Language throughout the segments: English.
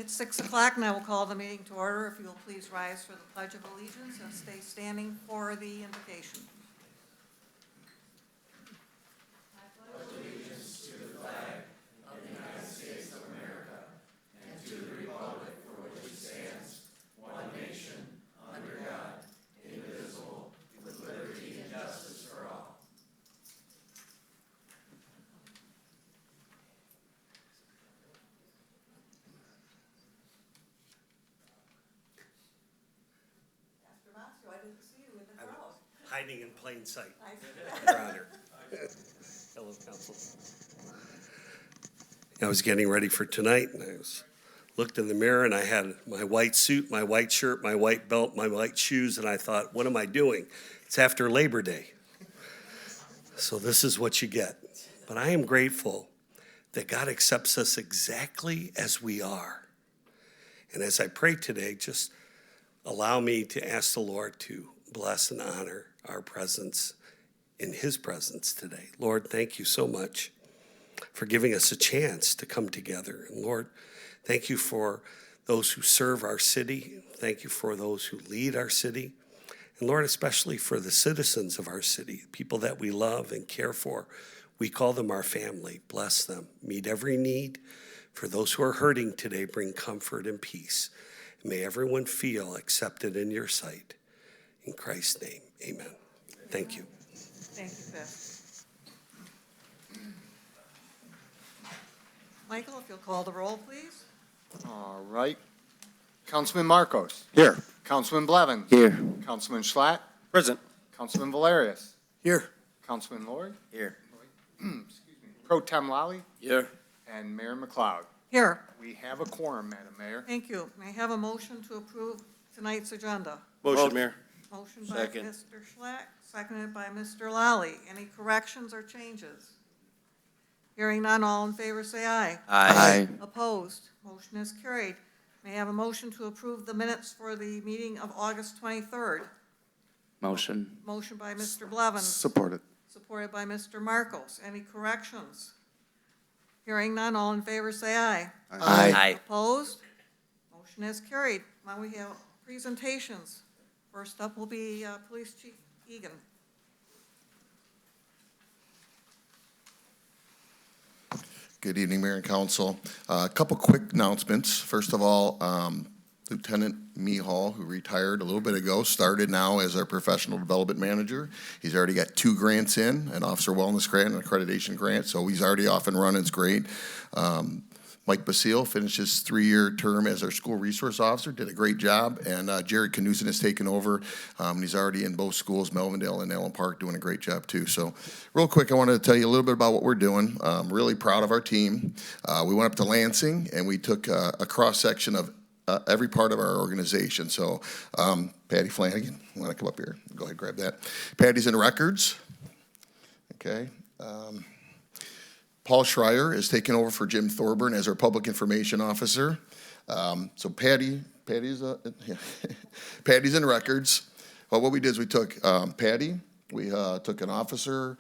It's 6 o'clock and I will call the meeting to order. If you will please rise for the Pledge of Allegiance and stay standing for the invocation. I didn't see you in the crowd. Hiding in plain sight. Your Honor. Hello, Council. I was getting ready for tonight, and I looked in the mirror, and I had my white suit, my white shirt, my white belt, my white shoes, and I thought, what am I doing? It's after Labor Day. So this is what you get. But I am grateful that God accepts us exactly as we are. And as I pray today, just allow me to ask the Lord to bless and honor our presence in His presence today. Lord, thank you so much for giving us a chance to come together. And Lord, thank you for those who serve our city. Thank you for those who lead our city. And Lord, especially for the citizens of our city, people that we love and care for. We call them our family. Bless them. Meet every need. For those who are hurting today, bring comfort and peace. May everyone feel accepted in your sight. In Christ's name, amen. Thank you. Thank you, Beth. Michael, if you'll call the roll, please. All right. Councilman Marcos. Here. Councilman Blevins. Here. Councilman Schlatt. Present. Councilman Valerius. Here. Councilman Lord. Here. Excuse me. Pro Tem Lally. Here. And Mayor McLeod. Here. We have a quorum, Madam Mayor. Thank you. May I have a motion to approve tonight's agenda? Motion, Mayor. Motion by Second. Mr. Schlatt, seconded by Mr. Lally. Any corrections or changes? Hearing none, all in favor say aye. Aye. Opposed? Motion is carried. May I have a motion to approve the minutes for the meeting of August 23rd? Motion. Motion by Mr. Blevins, Support it. supported by Mr. Marcos. Any corrections? Hearing none, all in favor say aye. Aye. Opposed? Motion is carried. Now we have presentations. First up will be Police Chief Egan. Good evening, Mayor and Council. A couple quick announcements. First of all, Lieutenant Mehall, who retired a little bit ago, started now as our professional development manager. He's already got 2 grants in, an officer wellness grant and an accreditation grant, so he's already off and running. It's great. Mike Basile finished his 3-year term as our school resource officer, did a great job, and Jared Knudsen has taken over. He's already in both schools, Melvindale and Allen Park, doing a great job too. So real quick, I wanted to tell you a little bit about what we're doing. I'm really proud of our team. We went up to Lansing, and we took a cross-section of every part of our organization. So Patty Flanagan, you want to come up here? Go ahead, grab that. Patty's in records. Okay. Paul Schreier is taking over for Jim Thorburn as our public information officer. So Patty's Patty's in records. Well, what we did is we took Patty, we took an officer,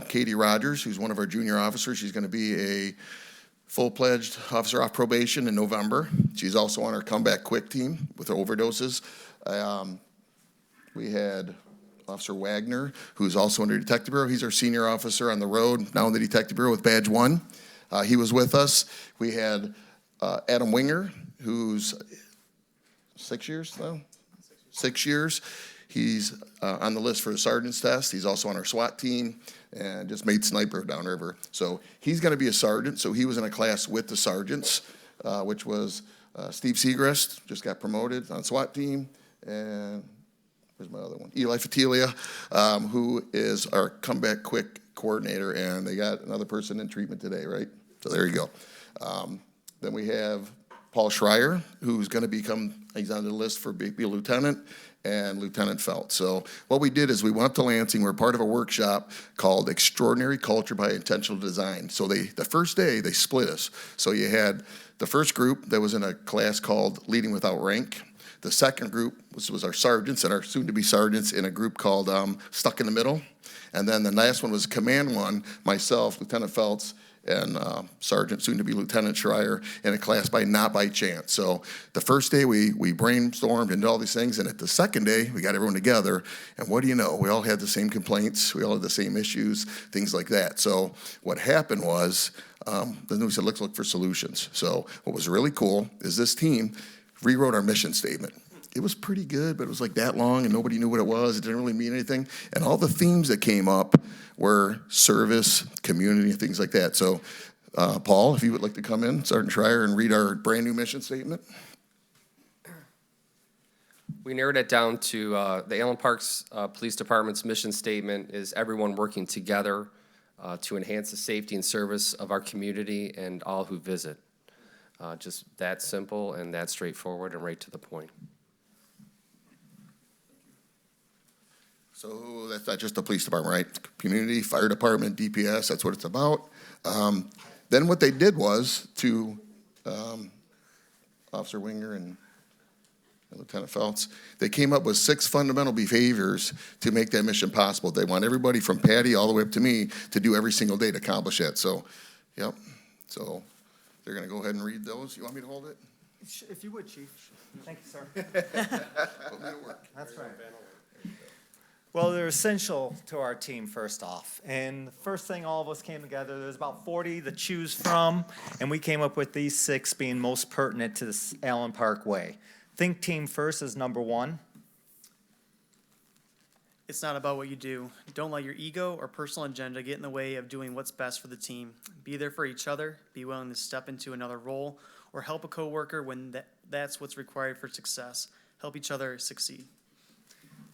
Katie Rogers, who's one of our junior officers. She's going to be a full-pledged officer off probation in November. She's also on our comeback quick team with her overdoses. We had Officer Wagner, who's also under Detective Bureau. He's our senior officer on the road, now in the Detective Bureau with Badge 1. He was with us. We had Adam Winger, who's 6 years now? 6 years. He's on the list for the sergeant's test. He's also on our SWAT team and just made sniper downriver. So he's going to be a sergeant. So he was in a class with the sergeants, which was Steve Segrist, just got promoted on SWAT team, and where's my other one? Eli Fatilia, who is our comeback quick coordinator, and they got another person in treatment today, right? So there you go. Then we have Paul Schreier, who's going to become, he's on the list for be a lieutenant, and Lieutenant Felt. So what we did is we went up to Lansing. We're part of a workshop called Extraordinary Culture by Intentional Design. So the first day, they split us. So you had the first group that was in a class called Leading Without Rank. The second group was our sergeants and our soon-to-be sergeants in a group called Stuck in the Middle. And then the last one was Command 1, myself, Lieutenant Feltz, and Sergeant, soon to be Lieutenant Schreier, in a class by Not By Chance. So the first day we brainstormed and did all these things, and at the second day we got everyone together, and what do you know? We all had the same complaints, we all had the same issues, things like that. So what happened was, then we said, let's look for solutions. So what was really cool is this team rewrote our mission statement. It was pretty good, but it was like that long and nobody knew what it was. It didn't really mean anything. And all the themes that came up were service, community, and things like that. So, Paul, if you would like to come in, Sergeant Schreier, and read our brand new mission statement. We narrowed it down to the Allen Parks Police Department's mission statement is everyone working together to enhance the safety and service of our community and all who visit. Just that simple and that straightforward and right to the point. So that's not just the police department, right? Community, fire department, DPS, that's what it's about. Then what they did was to Officer Winger and Lieutenant Feltz, they came up with 6 fundamental behaviors to make that mission possible. They want everybody from Patty all the way up to me to do every single day to accomplish that. So, yep. So they're going to go ahead and read those. You want me to hold it? If you would, Chief. Thank you, sir. Put me to work. That's right. Well, they're essential to our team, first off. And the first thing all of us came together, there's about 40 to choose from, and we came up with these 6 being most pertinent to this Allen Park way. Think team first is number 1. It's not about what you do. Don't let your ego or personal agenda get in the way of doing what's best for the team. Be there for each other. Be willing to step into another role or help a coworker when that's what's required for success. Help each other succeed.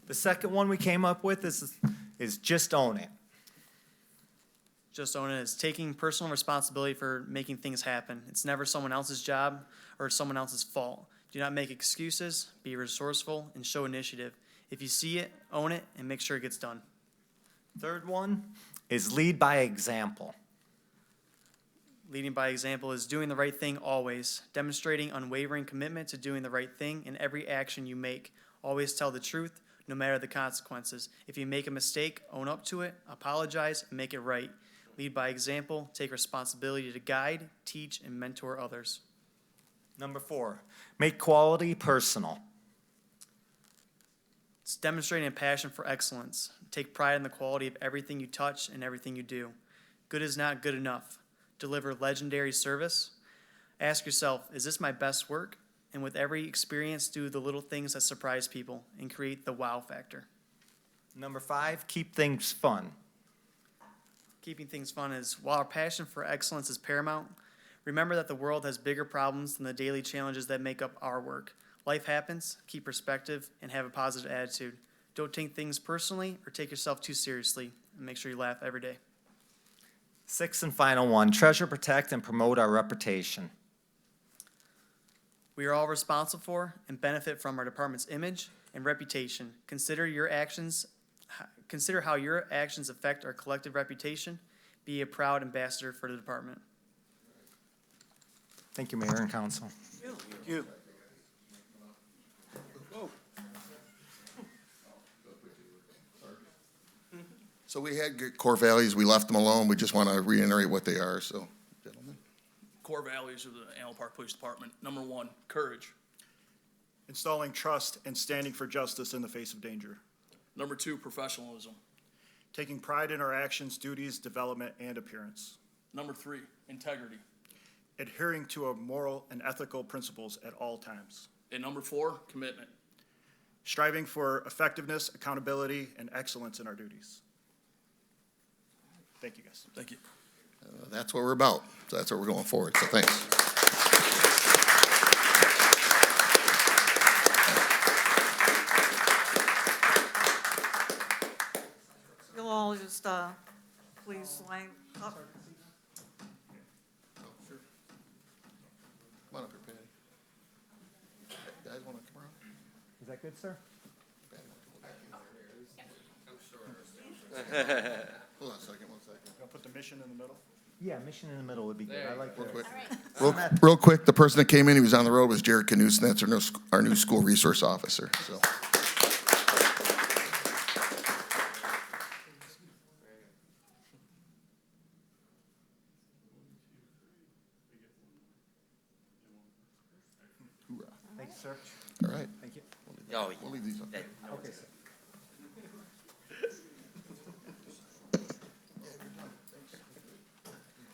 The second one we came up with is just own it. Just own it as taking personal responsibility for making things happen. It's never someone else's job or someone else's fault. Do not make excuses, be resourceful, and show initiative. If you see it, own it, and make sure it gets done. Third one is lead by example. Leading by example is doing the right thing always, demonstrating unwavering commitment to doing the right thing in every action you make. Always tell the truth, no matter the consequences. If you make a mistake, own up to it, apologize, and make it right. Lead by example, take responsibility to guide, teach, and mentor others. Number 4, make quality personal. It's demonstrating a passion for excellence. Take pride in the quality of everything you touch and everything you do. Good is not good enough. Deliver legendary service. Ask yourself, is this my best work? And with every experience, do the little things that surprise people and create the wow factor. Number 5, keep things fun. Keeping things fun is, while our passion for excellence is paramount, remember that the world has bigger problems than the daily challenges that make up our work. Life happens, keep perspective, and have a positive attitude. Don't take things personally or take yourself too seriously, and make sure you laugh every day. 6th and final one, treasure, protect, and promote our reputation. We are all responsible for and benefit from our department's image and reputation. Consider how your actions affect our collective reputation. Be a proud ambassador for the department. Thank you, Mayor and Council. You. So we had good core values. We left them alone. We just want to reiterate what they are. So, gentlemen. Core values of the Allen Park Police Department. Number 1, courage. Installing trust and standing for justice in the face of danger. Number 2, professionalism. Taking pride in our actions, duties, development, and appearance. Number 3, integrity. Adhering to our moral and ethical principles at all times. And number 4, commitment. Striving for effectiveness, accountability, and excellence in our duties. Thank you, guys. Thank you. That's what we're about. So that's what we're going forward. So thanks. You'll all just, please line up. Come on up here, Patty. Guys want to come around? Is that good, sir? Hold on a second, 1 second. I'll put the mission in the middle. Yeah, mission in the middle would be good. I like Real that. quick. Real quick, the person that came in, he was on the road, was Jared Knudsen. That's our new school resource officer. So. sir. All right. Thank you. Oh, We'll leave these up. Okay, sir.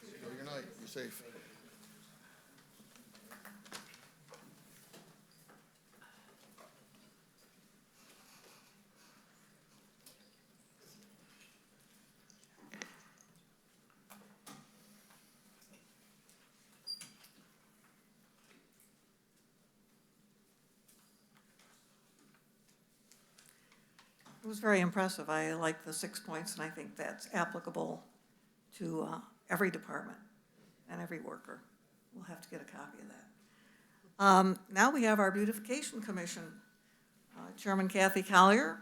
Enjoy your night. Be safe. It was very impressive. I like the 6 points, and I think that's applicable to every department and every worker. We'll have to get a copy of that. Now we have our Beautification Commission. Chairman Cathy Collier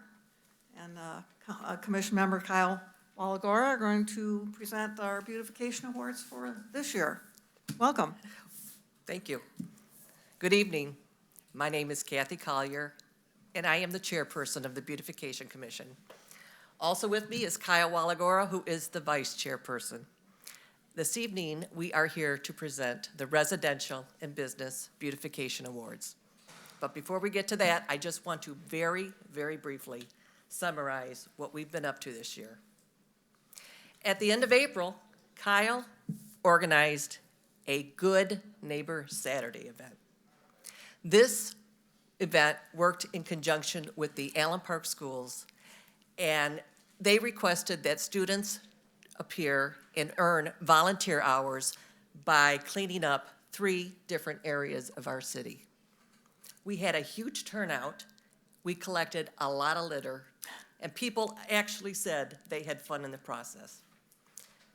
and Commission Member Kyle Walagora are going to present our Beautification Awards for this year. Welcome. Thank you. Good evening. My name is Cathy Collier, and I am the chairperson of the Beautification Commission. Also with me is Kyle Walagora, who is the vice chairperson. This evening, we are here to present the Residential and Business Beautification Awards. But before we get to that, I just want to very, very briefly summarize what we've been up to this year. At the end of April, Kyle organized a Good Neighbor Saturday event. This event worked in conjunction with the Allen Park Schools, and they requested that students appear and earn volunteer hours by cleaning up 3 different areas of our city. We had a huge turnout. We collected a lot of litter, and people actually said they had fun in the process.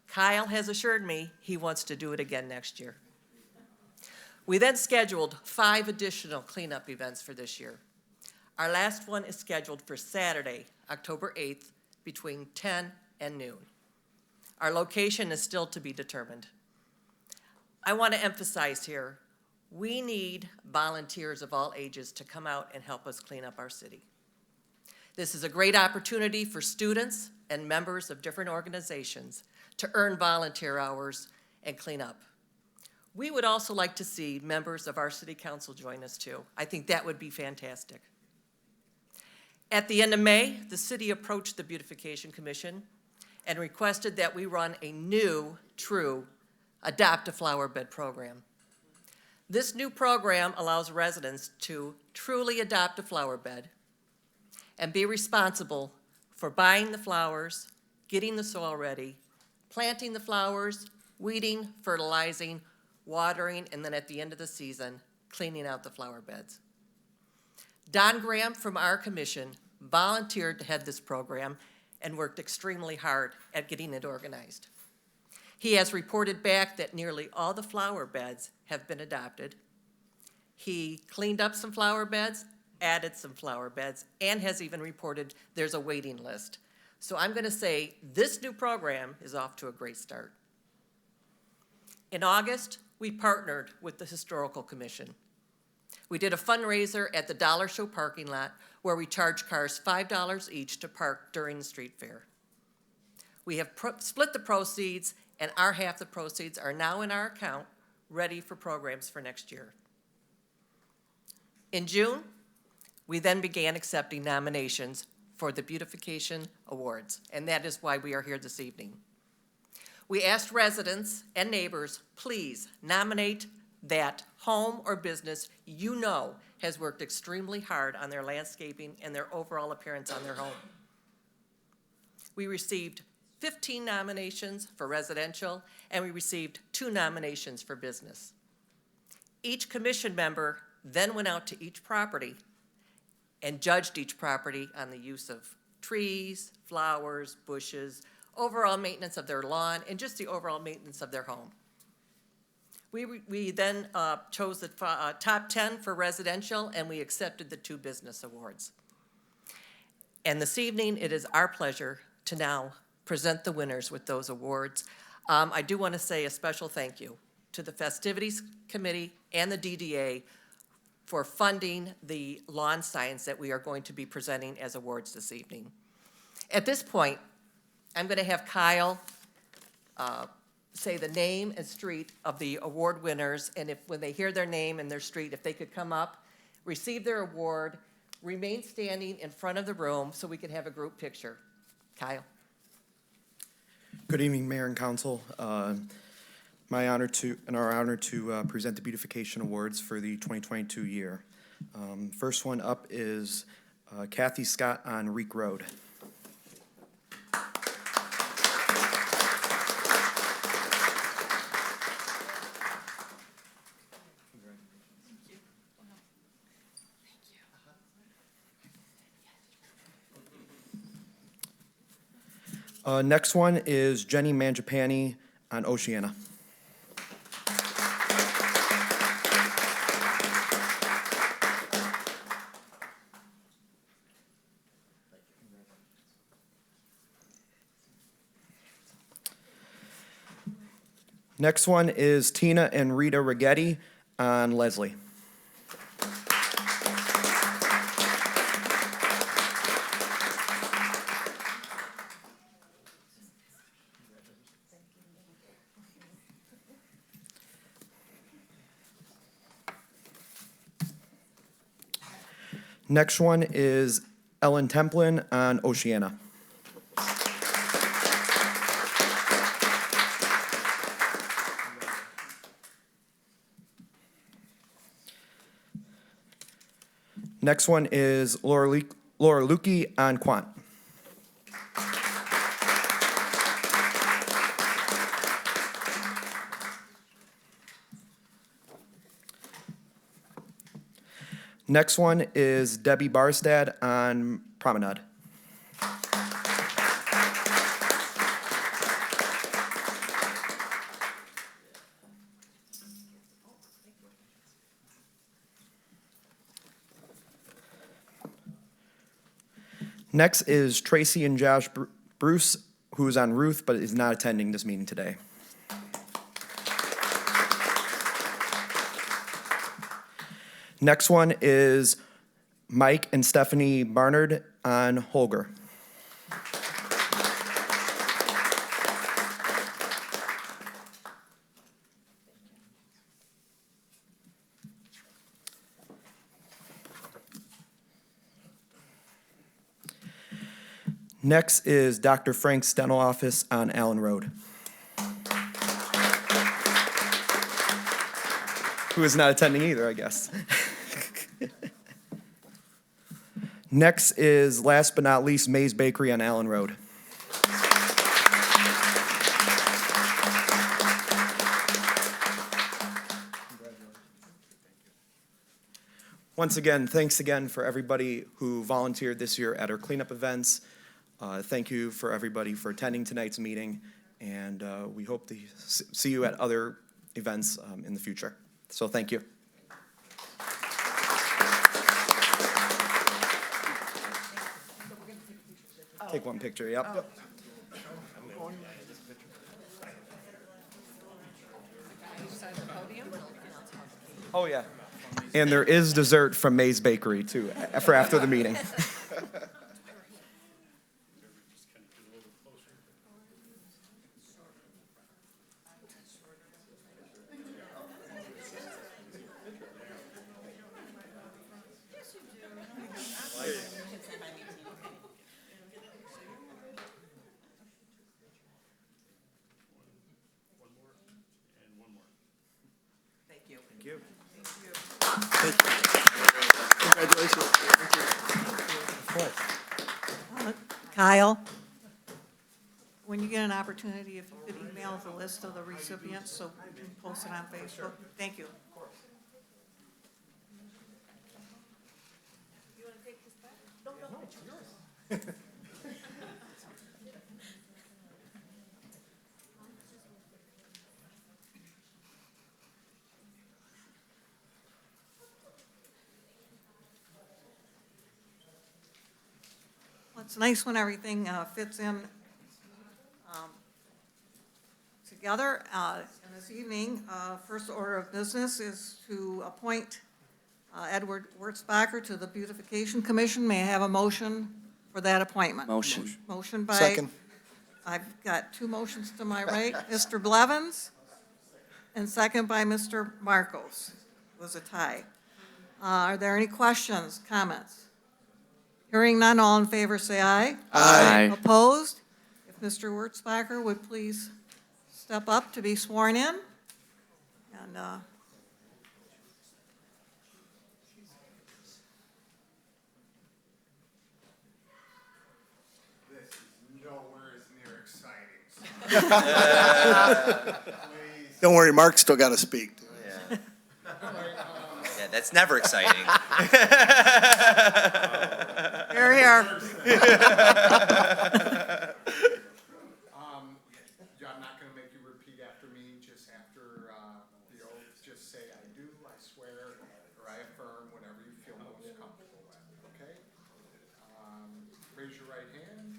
Kyle has assured me he wants to do it again next year. We then scheduled 5 additional cleanup events for this year. Our last one is scheduled for Saturday, October 8th, between 10 and noon. Our location is still to be determined. I want to emphasize here, we need volunteers of all ages to come out and help us clean up our city. This is a great opportunity for students and members of different organizations to earn volunteer hours and clean up. We would also like to see members of our city council join us too. I think that would be fantastic. At the end of May, the city approached the Beautification Commission and requested that we run a new, true Adopt a Flower Bed program. This new program allows residents to truly adopt a flower bed and be responsible for buying the flowers, getting the soil ready, planting the flowers, weeding, fertilizing, watering, and then at the end of the season, cleaning out the flower beds. Don Graham from our commission volunteered to head this program and worked extremely hard at getting it organized. He has reported back that nearly all the flower beds have been adopted. He cleaned up some flower beds, added some flower beds, and has even reported there's a waiting list. So I'm going to say this new program is off to a great start. In August, we partnered with the Historical Commission. We did a fundraiser at the Dollar Show parking lot where we charged cars $5 each to park during the street fair. We have split the proceeds, and our half the proceeds are now in our account, ready for programs for next year. In June, we then began accepting nominations for the Beautification Awards, and that is why we are here this evening. We asked residents and neighbors, please nominate that home or business you know has worked extremely hard on their landscaping and their overall appearance on their home. We received 15 nominations for residential, and we received 2 nominations for business. Each commission member then went out to each property and judged each property on the use of trees, flowers, bushes, overall maintenance of their lawn, and just the overall maintenance of their home. We then chose the top 10 for residential, and we accepted the 2 business awards. And this evening, it is our pleasure to now present the winners with those awards. I do want to say a special thank you to the Festivities Committee and the DDA for funding the lawn signs that we are going to be presenting as awards this evening. At this point, I'm going to have Kyle say the name and street of the award winners, and when they hear their name and their street, if they could come up, receive their award, remain standing in front of the room so we can have a group picture. Kyle. Good evening, Mayor and Council. My honor to, and our honor to present the Beautification Awards for the 2022 year. First one up is Cathy Scott on Reek Road. Next one is Jenny Mangiapane on Oceana. Next one is Tina and Rita Rigetti on Leslie. Next one is Ellen Templin on Oceana. Next one is Laura Lukey on Quant. Next one is Debbie Barstad on Promenade. Next is Tracy and Josh Bruce, who is on Ruth but is not attending this meeting today. Next one is Mike and Stephanie Barnard on Holger. Next is Dr. Frank's dental office on Allen Road. Who is not attending either, I guess. Next is, last but not least, May's Bakery on Allen Road. Once again, thanks again for everybody who volunteered this year at our cleanup events. Thank you for everybody for attending tonight's meeting, and we hope to see you at other events in the future. So thank you. Take one picture, yep. Oh, yeah. And there is dessert from May's Bakery, too, for after the meeting. Kyle, when you get an opportunity, if you could email the list of the recipients so we can post it on Facebook. Thank you. You want to take this back? No, it's yours. It's nice when everything fits in together. And this evening, first order of business is to appoint Edward Wurtzbacher to the Beautification Commission. May I have a motion for that appointment? Motion. Motion by. Second. I've got two motions to my right, Mr. Blevins, and second by Mr. Marcos. It was a tie. Are there any questions, comments? Hearing none, all in favor say aye. Aye. Opposed? If Mr. Wurtzbacher would please step up to be sworn in. And This is nowhere as near exciting. Don't worry, Mark's still got to speak. Yeah. Yeah, that's never exciting. here, here. I'm not gonna make you repeat after me, just after, the oath, just say, I do, I swear, or I affirm, whatever you feel most comfortable with, okay? Raise your right hand,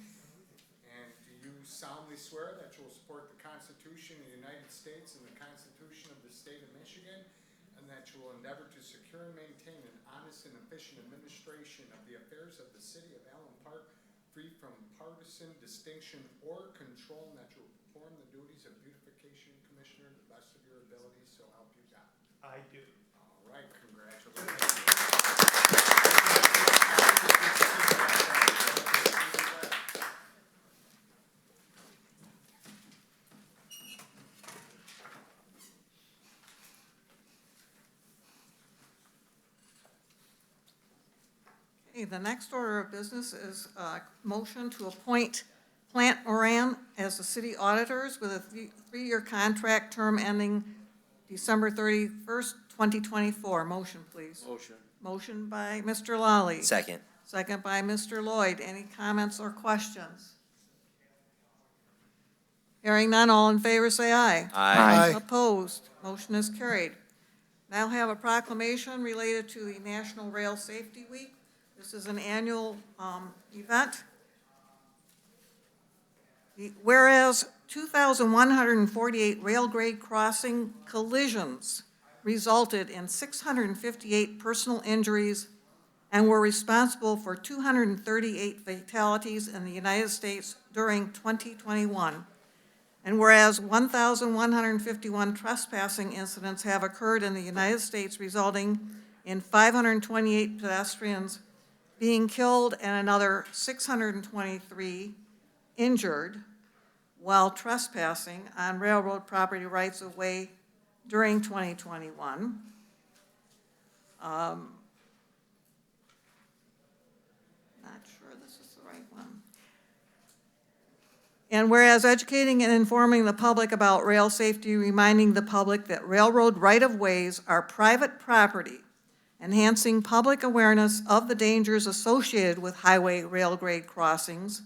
and do you solemnly swear that you will support the Constitution of the United States and the Constitution of the State of Michigan, and that you will endeavor to secure and maintain an honest and efficient administration of the affairs of the city of Allen Park, free from partisan distinction or control, and that you will perform the duties of Beautification Commissioner to the best of your abilities, so help you God? I do. All right, congratulations. Okay, the next order of business is a motion to appoint Plante Moran as the city auditors with a three-year contract term ending December 31st, 2024. Motion, please. Motion. Motion by Mr. Lally. Second. Second by Mr. Lloyd. Any comments or questions? Hearing none, all in favor say aye. Aye. Opposed? Motion is carried. Now have a proclamation related to the National Rail Safety Week. This is an annual event. Whereas 2,148 rail grade crossing collisions resulted in 658 personal injuries and were responsible for 238 fatalities in the United States during 2021. And whereas 1,151 trespassing incidents have occurred in the United States, resulting in 528 pedestrians being killed and another 623 injured while trespassing on railroad property rights of way during 2021. Not sure this is the right one. And whereas educating and informing the public about rail safety, reminding the public that railroad right-of-ways are private property, enhancing public awareness of the dangers associated with highway rail grade crossings,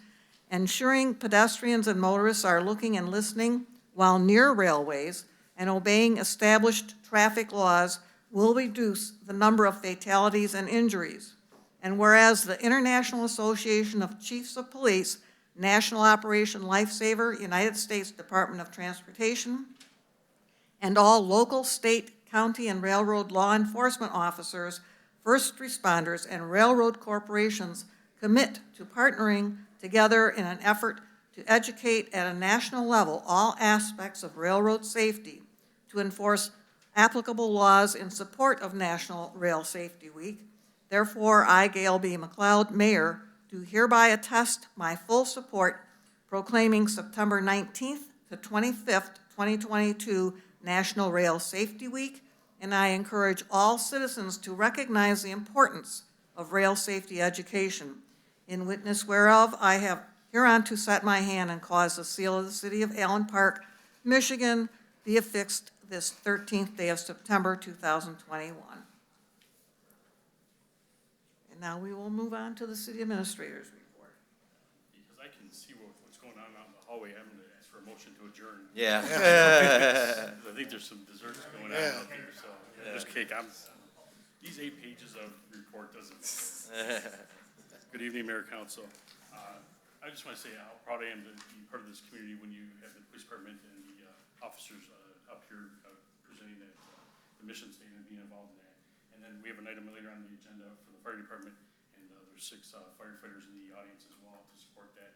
ensuring pedestrians and motorists are looking and listening while near railways, and obeying established traffic laws will reduce the number of fatalities and injuries. And whereas the International Association of Chiefs of Police, National Operation Lifesaver, United States Department of Transportation, and all local, state, county, and railroad law enforcement officers, first responders, and railroad corporations commit to partnering together in an effort to educate at a national level all aspects of railroad safety, to enforce applicable laws in support of National Rail Safety Week. Therefore, I, Gail B. McLeod, Mayor, do hereby attest my full support proclaiming September 19th to 25th, 2022 National Rail Safety Week, and I encourage all citizens to recognize the importance of rail safety education. In witness whereof, I have hereunto set my hand and caused the seal of the city of Allen Park, Michigan, be affixed this 13th day of September 2021. And now we will move on to the city administrator's report. Because I can see what's going on out in the hallway, I'm gonna ask for a motion to adjourn. Yeah. I think there's some desserts going on out there, so, there's cake, these 8 pages of report doesn't. Good evening, Mayor, Council. I just wanna say how proud I am to be part of this community when you have the police department and the officers up here presenting the mission statement, being involved in that. And then we have an item later on the agenda for the fire department, and there's 6 firefighters in the audience as well to support that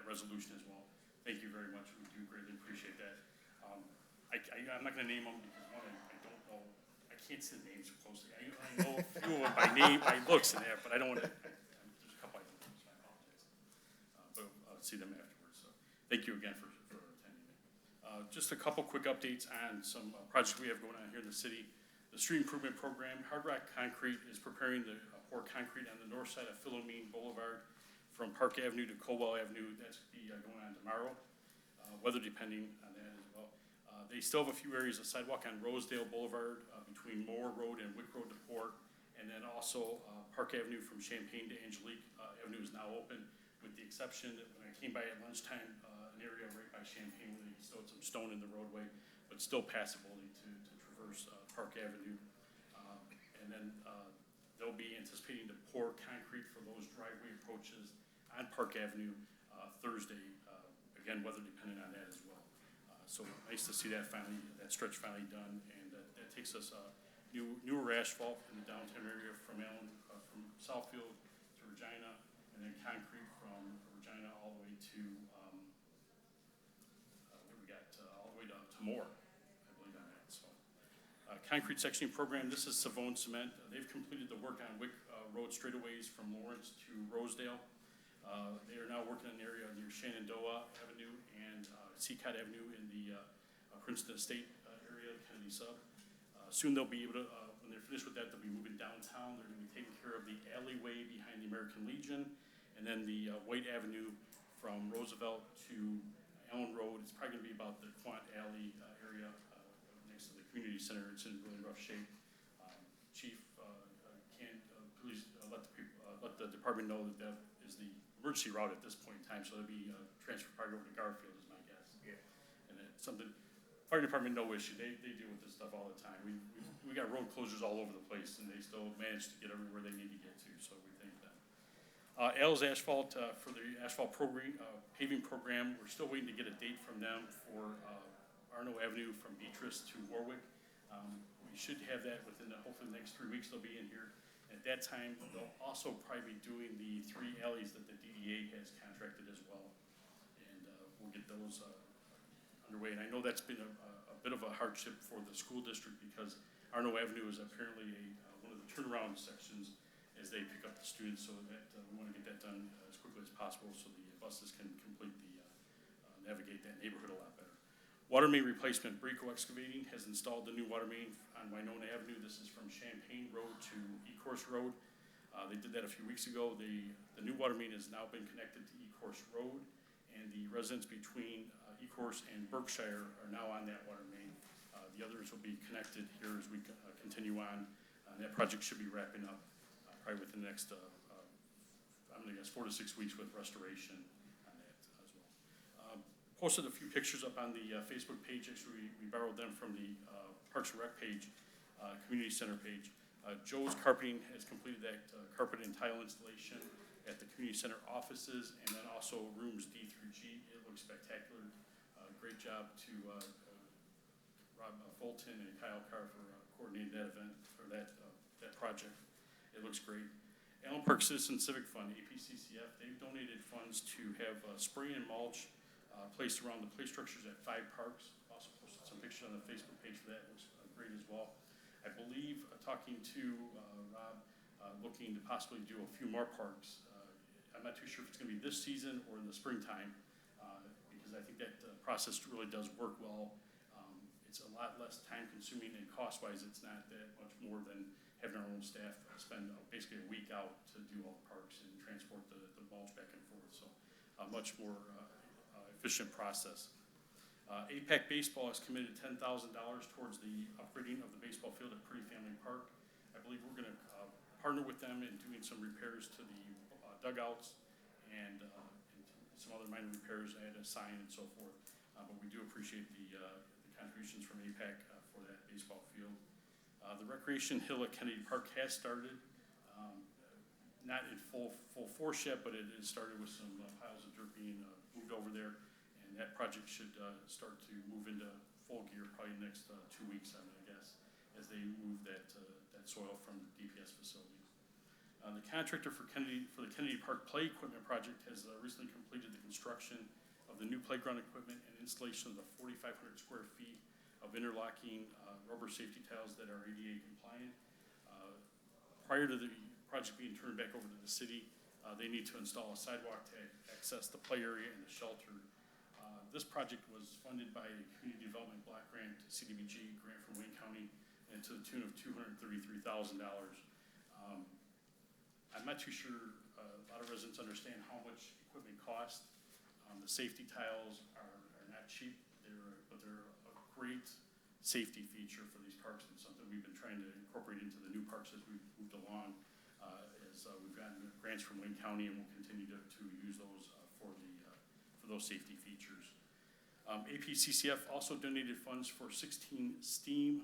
resolution as well. Thank you very much. We do greatly appreciate that. I'm not gonna name them because one, I don't know, I can't see the names closely. I do it by name, by looks and that, but I don't want to, there's a couple I don't know, so I apologize. But I'll see them afterwards, so thank you again for attending. Just a couple quick updates on some projects we have going on here in the city. The street improvement program, Hard Rock Concrete is preparing to pour concrete on the north side of Philomene Boulevard from Park Avenue to Colwell Avenue. That's going to be going on tomorrow, weather depending on that as well. They still have a few areas of sidewalk on Rosedale Boulevard between Moore Road and Wick Road to pour. And then also Park Avenue from Champaign to Angelique Avenue is now open, with the exception that when I came by at lunchtime, an area right by Champaign where they still had some stone in the roadway, but still passability to traverse Park Avenue. And then they'll be anticipating to pour concrete for those driveway approaches on Park Avenue Thursday, again, weather dependent on that as well. So nice to see that stretch finally done, and that takes us newer asphalt in the downtown area from Southfield to Regina, and then concrete from Regina all the way to all the way to Moore, I believe on that. So concrete sectioning program. This is Savone Cement. They've completed the work on Wick Road straightaways from Lawrence to Rosedale. They are now working in an area near Shenandoah Avenue and Seacott Avenue in the Princeton Estate area, Kennedy Sub. Soon they'll be able to, when they're finished with that, they'll be moving downtown. They're going to be taking care of the alleyway behind the American Legion, and then the White Avenue from Roosevelt to Allen Road. It's probably going to be about the Quant Alley area next to the community center. It's in really rough shape. Chief, can't please let the department know that that is the emergency route at this point in time, so it'll be transferred part over to Garfield is my guess. Yeah. And it's something, fire department, no issue. They deal with this stuff all the time. We got road closures all over the place, and they still manage to get everywhere they need to get to, so we thank them. Al's Asphalt, for the asphalt program, paving program, we're still waiting to get a date from them for Arno Avenue from Beatrice to Warwick. We should have that within hopefully the next 3 weeks they'll be in here. At that time, they'll also probably be doing the 3 alleys that the DDA has contracted as well. And we'll get those underway. And I know that's been a bit of a hardship for the school district because Arno Avenue is apparently one of the turnaround sections as they pick up the students, so that we want to get that done as quickly as possible so the buses can complete navigate that neighborhood a lot better. Water main replacement. Brico Excavating has installed the new water main on Winona Avenue. This is from Champaign Road to Ecorse Road. They did that a few weeks ago. The new water main has now been connected to Ecorse Road, and the residents between Ecorse and Berkshire are now on that water main. The others will be connected here as we continue on. That project should be wrapping up probably within the next, I'm going to guess 4 to 6 weeks with restoration on that as well. Posted a few pictures up on the Facebook page. Actually, we borrowed them from the Parks and Rec page, Community Center page. Joe's Carpeting has completed that carpet and tile installation at the Community Center offices and then also rooms D through G. It looks spectacular. Great job to Rob Fulton and Kyle Carr for coordinating that event or that project. It looks great. Allen Park Citizen Civic Fund, APCCF, they've donated funds to have spray and mulch placed around the play structures at 5 parks. Also posted some pictures on the Facebook page for that. It looks great as well. I believe, talking to Rob, looking to possibly do a few more parks. I'm not too sure if it's going to be this season or in the springtime, because I think that process really does work well. It's a lot less time consuming and cost-wise, it's not that much more than having our own staff spend basically a week out to do all the parks and transport the mulch back and forth. So a much more efficient process. APAC Baseball has committed $10,000 towards the upgrading of the baseball field at Pretty Family Park. I believe we're going to partner with them in doing some repairs to the dugouts and some other minor repairs, add a sign and so forth. But we do appreciate the contributions from APAC for that baseball field. The recreation hill at Kennedy Park has started, not in full force yet, but it has started with some piles of dirt being moved over there. And that project should start to move into full gear probably next 2 weeks, I'm going to guess, as they move that soil from the DPS facility. The contractor for the Kennedy Park Play Equipment Project has recently completed the construction of the new playground equipment and installation of the 4,500 square feet of interlocking rubber safety tiles that are ADA compliant. prior to the project being turned back over to the city, they need to install a sidewalk to access the play area and the shelter. This project was funded by a Community Development Block Grant, CDBG grant from Wayne County, and to the tune of $233,000. I'm not too sure, a lot of residents understand how much equipment costs. The safety tiles are not cheap, but they're a great safety feature for these parks, and something we've been trying to incorporate into the new parks as we've moved along. We've gotten grants from Wayne County, and we'll continue to use those for those safety features. APCCF also donated funds for 16 STEAM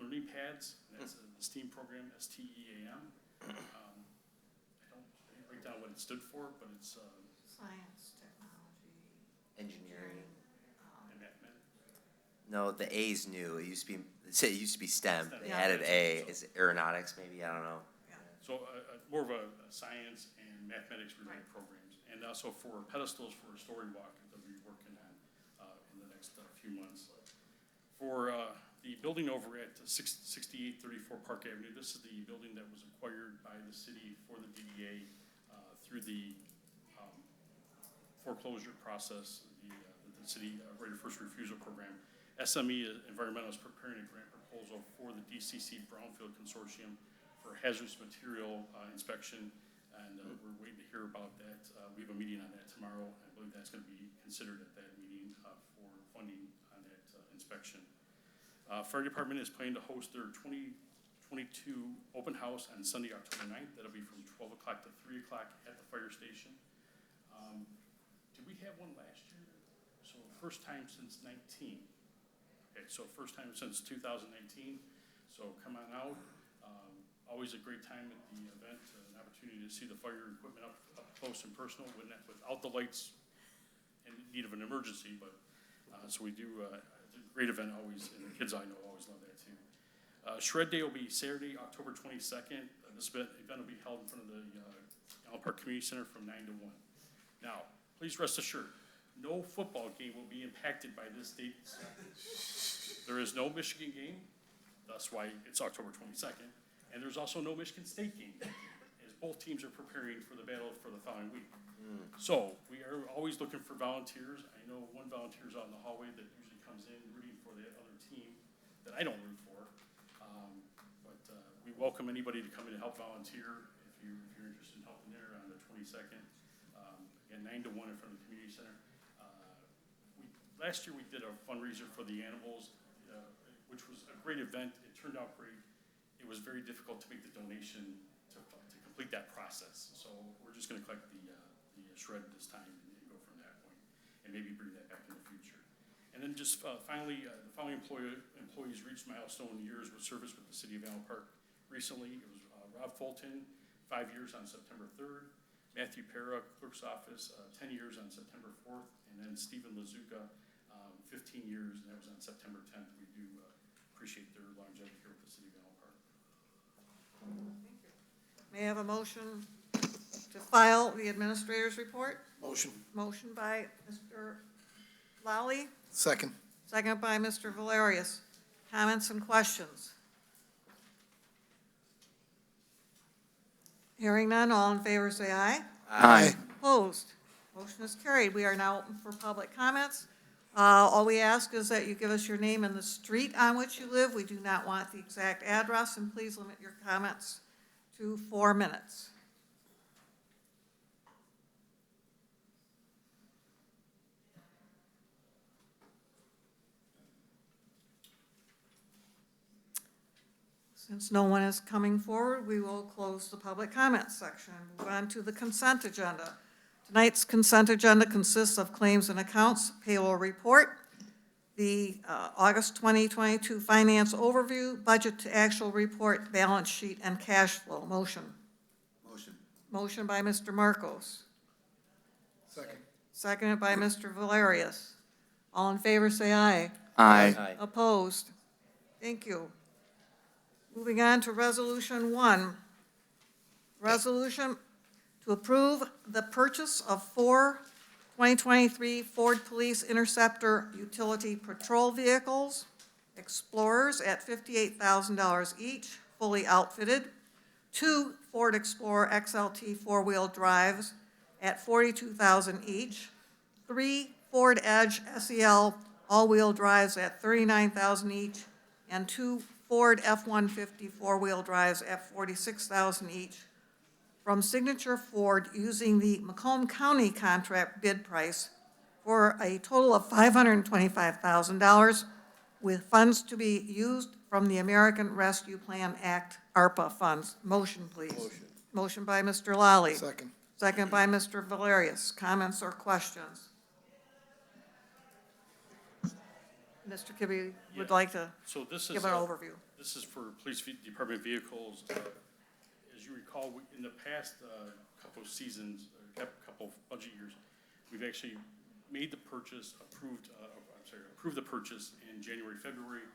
learning pads. And that's the STEAM program, STEAM. I didn't break down what it stood for, but it's Science, technology. Engineering. and mathematics. No, the A's new. It used to be STEM. They Yeah. added A. Is it aeronautics maybe? I don't know. So more of a science and mathematics related programs. And also for pedestals for a story walk that we'll be working on in the next few months. For the building over at 6834 Park Avenue, this is the building that was acquired by the city for the DDA through the foreclosure process, the city right of first refusal program. SME Environmental is preparing a grant proposal for the DCC Brownfield Consortium for hazardous material inspection, and we're waiting to hear about that. We have a meeting on that tomorrow. I believe that's going to be considered at that meeting for funding on that inspection. Fire Department is planning to host their 2022 open house on Sunday, October 9th. That'll be from 12 o'clock to 3 o'clock at the fire station. Did we have one last year? So first time since 19. Okay, so first time since 2019. So come on out. Always a great time at the event, an opportunity to see the fire equipment up close and personal, without the lights in need of an emergency, but, so we do, a great event always, and the kids I know always love that too. Shred Day will be Saturday, October 22nd. This event will be held in front of the Allen Park Community Center from 9 to 1. Now, please rest assured, no football game will be impacted by this date. There is no Michigan game, that's why it's October 22nd. And there's also no Michigan State game, as both teams are preparing for the battle for the following week. So we are always looking for volunteers. I know one volunteer is out in the hallway that usually comes in rooting for the other team that I don't root for. But we welcome anybody to come in and help volunteer if you're interested in helping there on the 22nd. Again, 9 to 1 in front of the community center. Last year we did a fundraiser for the animals, which was a great event. It turned out great. It was very difficult to make the donation to complete that process. So we're just gonna collect the shred this time and go from that point, and maybe bring that back in the future. And then just finally, the following employees reached milestone years with service with the city of Allen Park recently. It was Rob Fulton, 5 years on September 3rd, Matthew Para, clerk's office, 10 years on September 4th, and then Stephen Lazuka, 15 years, and that was on September 10th. We do appreciate their longevity here with the city of Allen Park. May I have a motion to file the administrator's report? Motion. Motion by Mr. Lally, Second. second by Mr. Valerius. Comments and questions? Hearing none, all in favor say aye. Aye. Opposed? Motion is carried. We are now open for public comments. All we ask is that you give us your name and the street on which you live. We do not want the exact address, and please limit your comments to 4 minutes. Since no one is coming forward, we will close the public comments section and move on to the consent agenda. Tonight's consent agenda consists of claims and accounts, payroll report, the August 2022 finance overview, budget to actual report, balance sheet, and cash flow. Motion. Motion. Motion by Mr. Marcos. Second. Seconded by Mr. Valerius. All in favor, say aye. Aye. Opposed? Thank you. Moving on to Resolution 1. Resolution to approve the purchase of 4 2023 Ford Police Interceptor Utility Patrol Vehicles, Explorers at $58,000 each, fully outfitted, 2 Ford Explorer XLT four-wheel drives at $42,000 each, 3 Ford Edge SEL all-wheel drives at $39,000 each, and 2 Ford F-150 four-wheel drives at $46,000 each from Signature Ford using the Macomb County contract bid price for a total of $525,000 with funds to be used from the American Rescue Plan Act ARPA funds. Motion, please. Motion by Mr. Lally. Second. Second by Mr. Valerius. Comments or questions? Mr. Kibbe would like to So this is. give an overview. This is for police department vehicles. As you recall, in the past couple of seasons, couple of budget years, we've actually made the purchase, approved the purchase in January, February,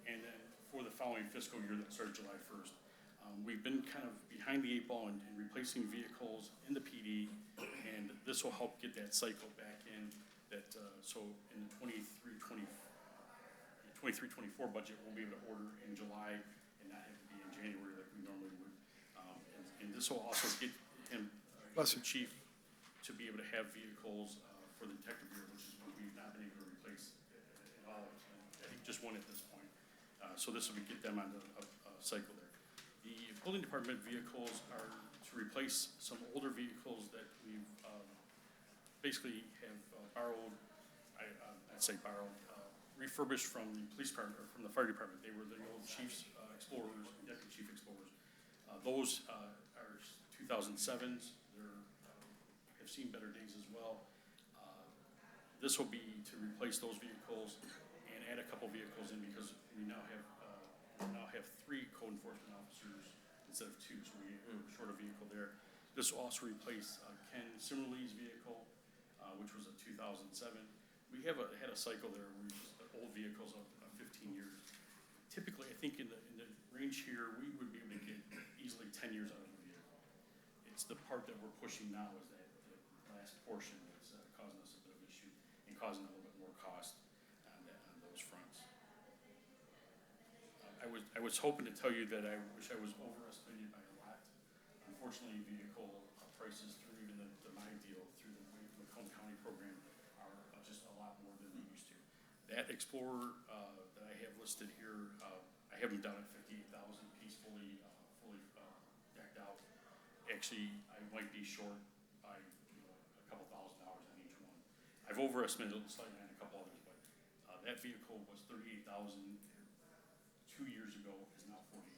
and then for the following fiscal year that started July 1st. We've been kind of behind the eight ball in replacing vehicles in the PD, and this will help get that cycle back in. So in the 23-24 budget, we'll be able to order in July and not have to be in January like we normally would. And this will also get him, the chief, to be able to have vehicles for the detective bureau, which is what we've not been able to replace at all. I think just one at this point. So this will get them on the cycle there. The building department vehicles are to replace some older vehicles that we've basically have borrowed, refurbished from the police department or from the fire department. They were the old chief's Explorers, deputy chief Explorers. Those are 2007s. Have seen better days as well. This will be to replace those vehicles and add a couple vehicles in because we now have 3 code enforcement officers instead of 2, so we're short a vehicle there. This will also replace Ken Simmerly's vehicle, which was a 2007. We had a cycle there where old vehicles of 15 years. Typically, I think in the range here, we would be able to get easily 10 years out of a vehicle. It's the part that we're pushing now is that last portion that's causing us a bit of issue and causing a little bit more cost on those fronts. I was hoping to tell you that I wish I was overestimated by a lot. Unfortunately, vehicle prices through even the my deal through the Macomb County program are just a lot more than they used to. That Explorer that I have listed here, I have them down at 58,000 piece fully decked out. Actually, I might be short by a couple $1,000s on each one. I've overestimated slightly on a couple others, but that vehicle was 38,000 2 years ago, is now 48,000.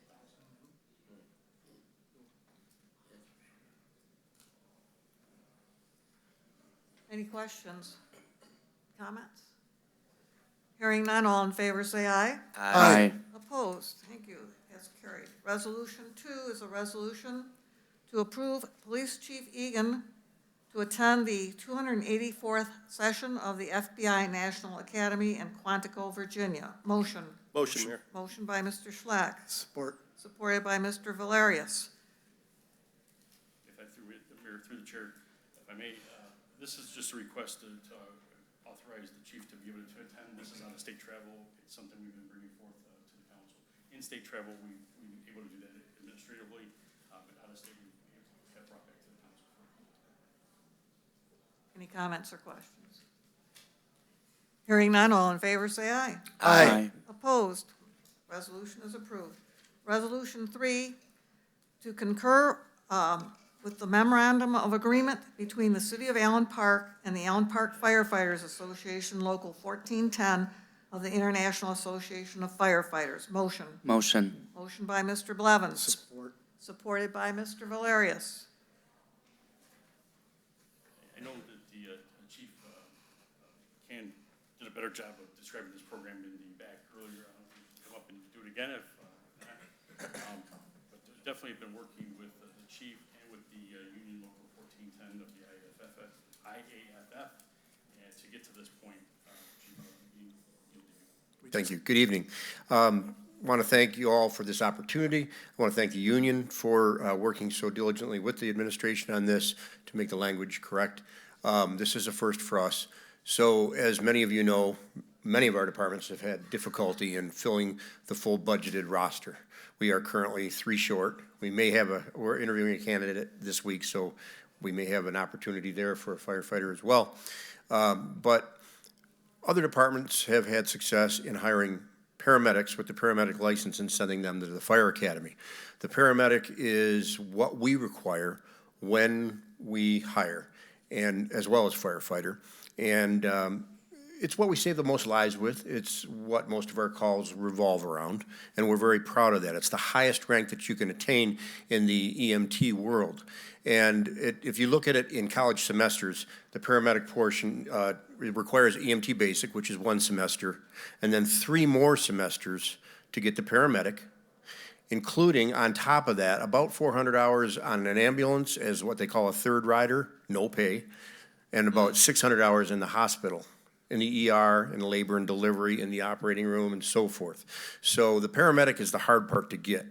Any questions? Comments? Hearing none, all in favor say aye. Aye. Opposed? Thank you. That's carried. Resolution 2 is a resolution to approve Police Chief Egan to attend the 284th session of the FBI National Academy in Quantico, Virginia. Motion. Motion, Mayor. Motion by Mr. Schleck. Support. Supported by Mr. Valerius. If I through the chair, if I may, this is just a request to authorize the chief to be able to attend. This is out-of-state travel. It's something we've been bringing forth to the council. In-state travel, we've been able to do that administratively, but out-of-state, we have brought back to the council. Any comments or questions? Hearing none, all in favor say aye. Aye. Opposed? Resolution is approved. Resolution 3, to concur with the memorandum of agreement between the City of Allen Park and the Allen Park Firefighters Association, Local 1410 of the International Association of Firefighters. Motion. Motion. Motion by Mr. Blevins. Support. Supported by Mr. Valerius. I know that the chief did a better job of describing this program in the back earlier. I don't know if you can come up and do it again if not. But definitely been working with the chief and with the union local 1410 of the IAFF and to get to this point. Thank you. Good evening. Want to thank you all for this opportunity. I want to thank the union for working so diligently with the administration on this to make the language correct. This is a first for us. So as many of you know, many of our departments have had difficulty in filling the full budgeted roster. We are currently 3 short. We may have we're interviewing a candidate this week, so we may have an opportunity there for a firefighter as well. But other departments have had success in hiring paramedics with the paramedic license and sending them to the fire academy. The paramedic is what we require when we hire, and as well as firefighter. And it's what we save the most lives with. It's what most of our calls revolve around, and we're very proud of that. It's the highest rank that you can attain in the EMT world. And if you look at it in college semesters, the paramedic portion requires EMT basic, which is 1 semester, and then 3 more semesters to get the paramedic, including on top of that about 400 hours on an ambulance as what they call a third rider, no pay, and about 600 hours in the hospital, in the ER, in labor and delivery, in the operating room, and so forth. So the paramedic is the hard part to get.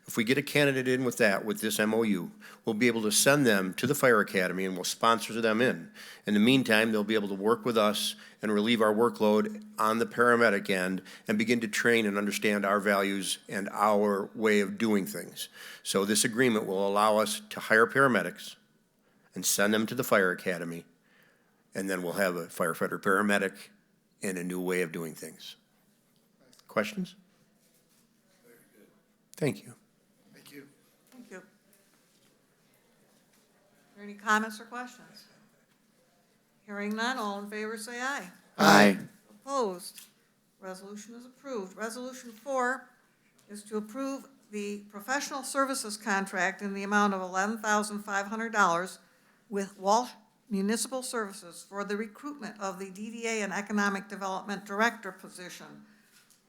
If we get a candidate in with that, with this MOU, we'll be able to send them to the fire academy and we'll sponsor them in. In the meantime, they'll be able to work with us and relieve our workload on the paramedic end and begin to train and understand our values and our way of doing things. So this agreement will allow us to hire paramedics and send them to the fire academy, and then we'll have a firefighter paramedic and a new way of doing things. Questions? Thank you. Thank you. Thank you. Are there any comments or questions? Hearing none, all in favor say aye. Aye. Opposed? Resolution is approved. Resolution 4 is to approve the professional services contract in the amount of $11,500 with Walsh Municipal Services for the recruitment of the DDA and Economic Development Director position.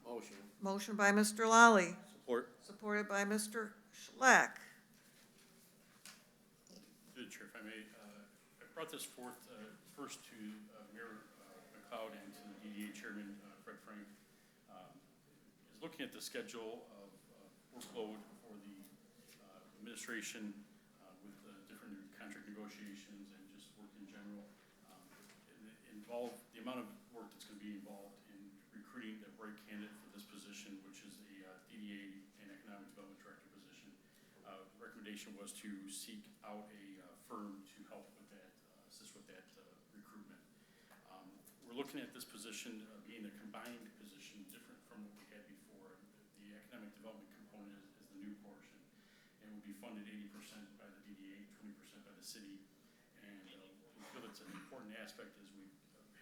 Motion. Motion by Mr. Lally, Support. supported by Mr. Schleck. Through the chair, if I may, I brought this forth first to Mayor McLeod and to the DDA Chairman, Fred Frank, is looking at the schedule of workload for the administration with different contract negotiations and just work in general. The amount of work that's going to be involved in recruiting the right candidate for this position, which is a DDA and Economic Development Director position. Recommendation was to seek out a firm to help with that, assist with that recruitment. We're looking at this position being a combined position, different from what we had before. The economic development component is the new portion, and will be funded 80% by the DDA, 20% by the city. And we feel it's an important aspect as we've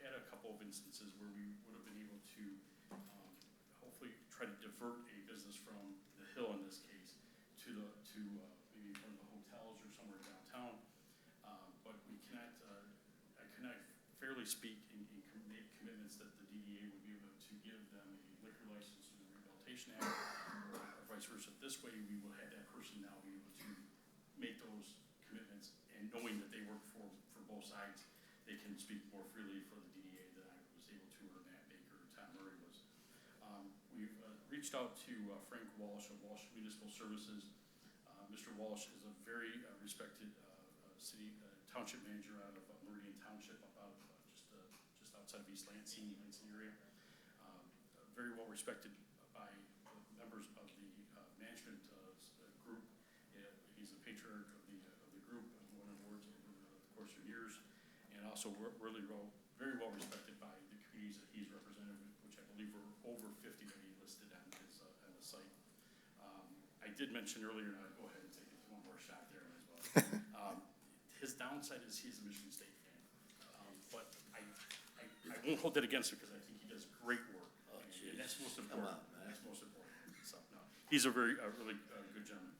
had a couple of instances where we would have been able to hopefully try to divert a business from the Hill in this case to maybe one of the hotels or somewhere downtown. But we cannot, I cannot fairly speak and make commitments that the DDA would be able to give them a liquor license through the Rehabilitation Act or vice versa. This way we will have that person now be able to make those commitments, and knowing that they work for both sides, they can speak more freely for the DDA than I was able to, or Matt Baker or Tom Murray was. We've reached out to Frank Walsh of Walsh Municipal Services. Mr. Walsh is a very respected city township manager out of Meridian Township, about just outside of East Lansing area. Very well respected by members of the management group. He's the patriarch of the group and won awards over the course of years, and also really very well respected by the communities that he's represented, which I believe were over 50 that he listed on the site. I did mention earlier, and I'll go ahead and take one more shot there as well. His downside is he's a Michigan State fan, but I won't hold that against him because I think he does great work, and that's most important. That's most important. So, no, he's a really good gentleman.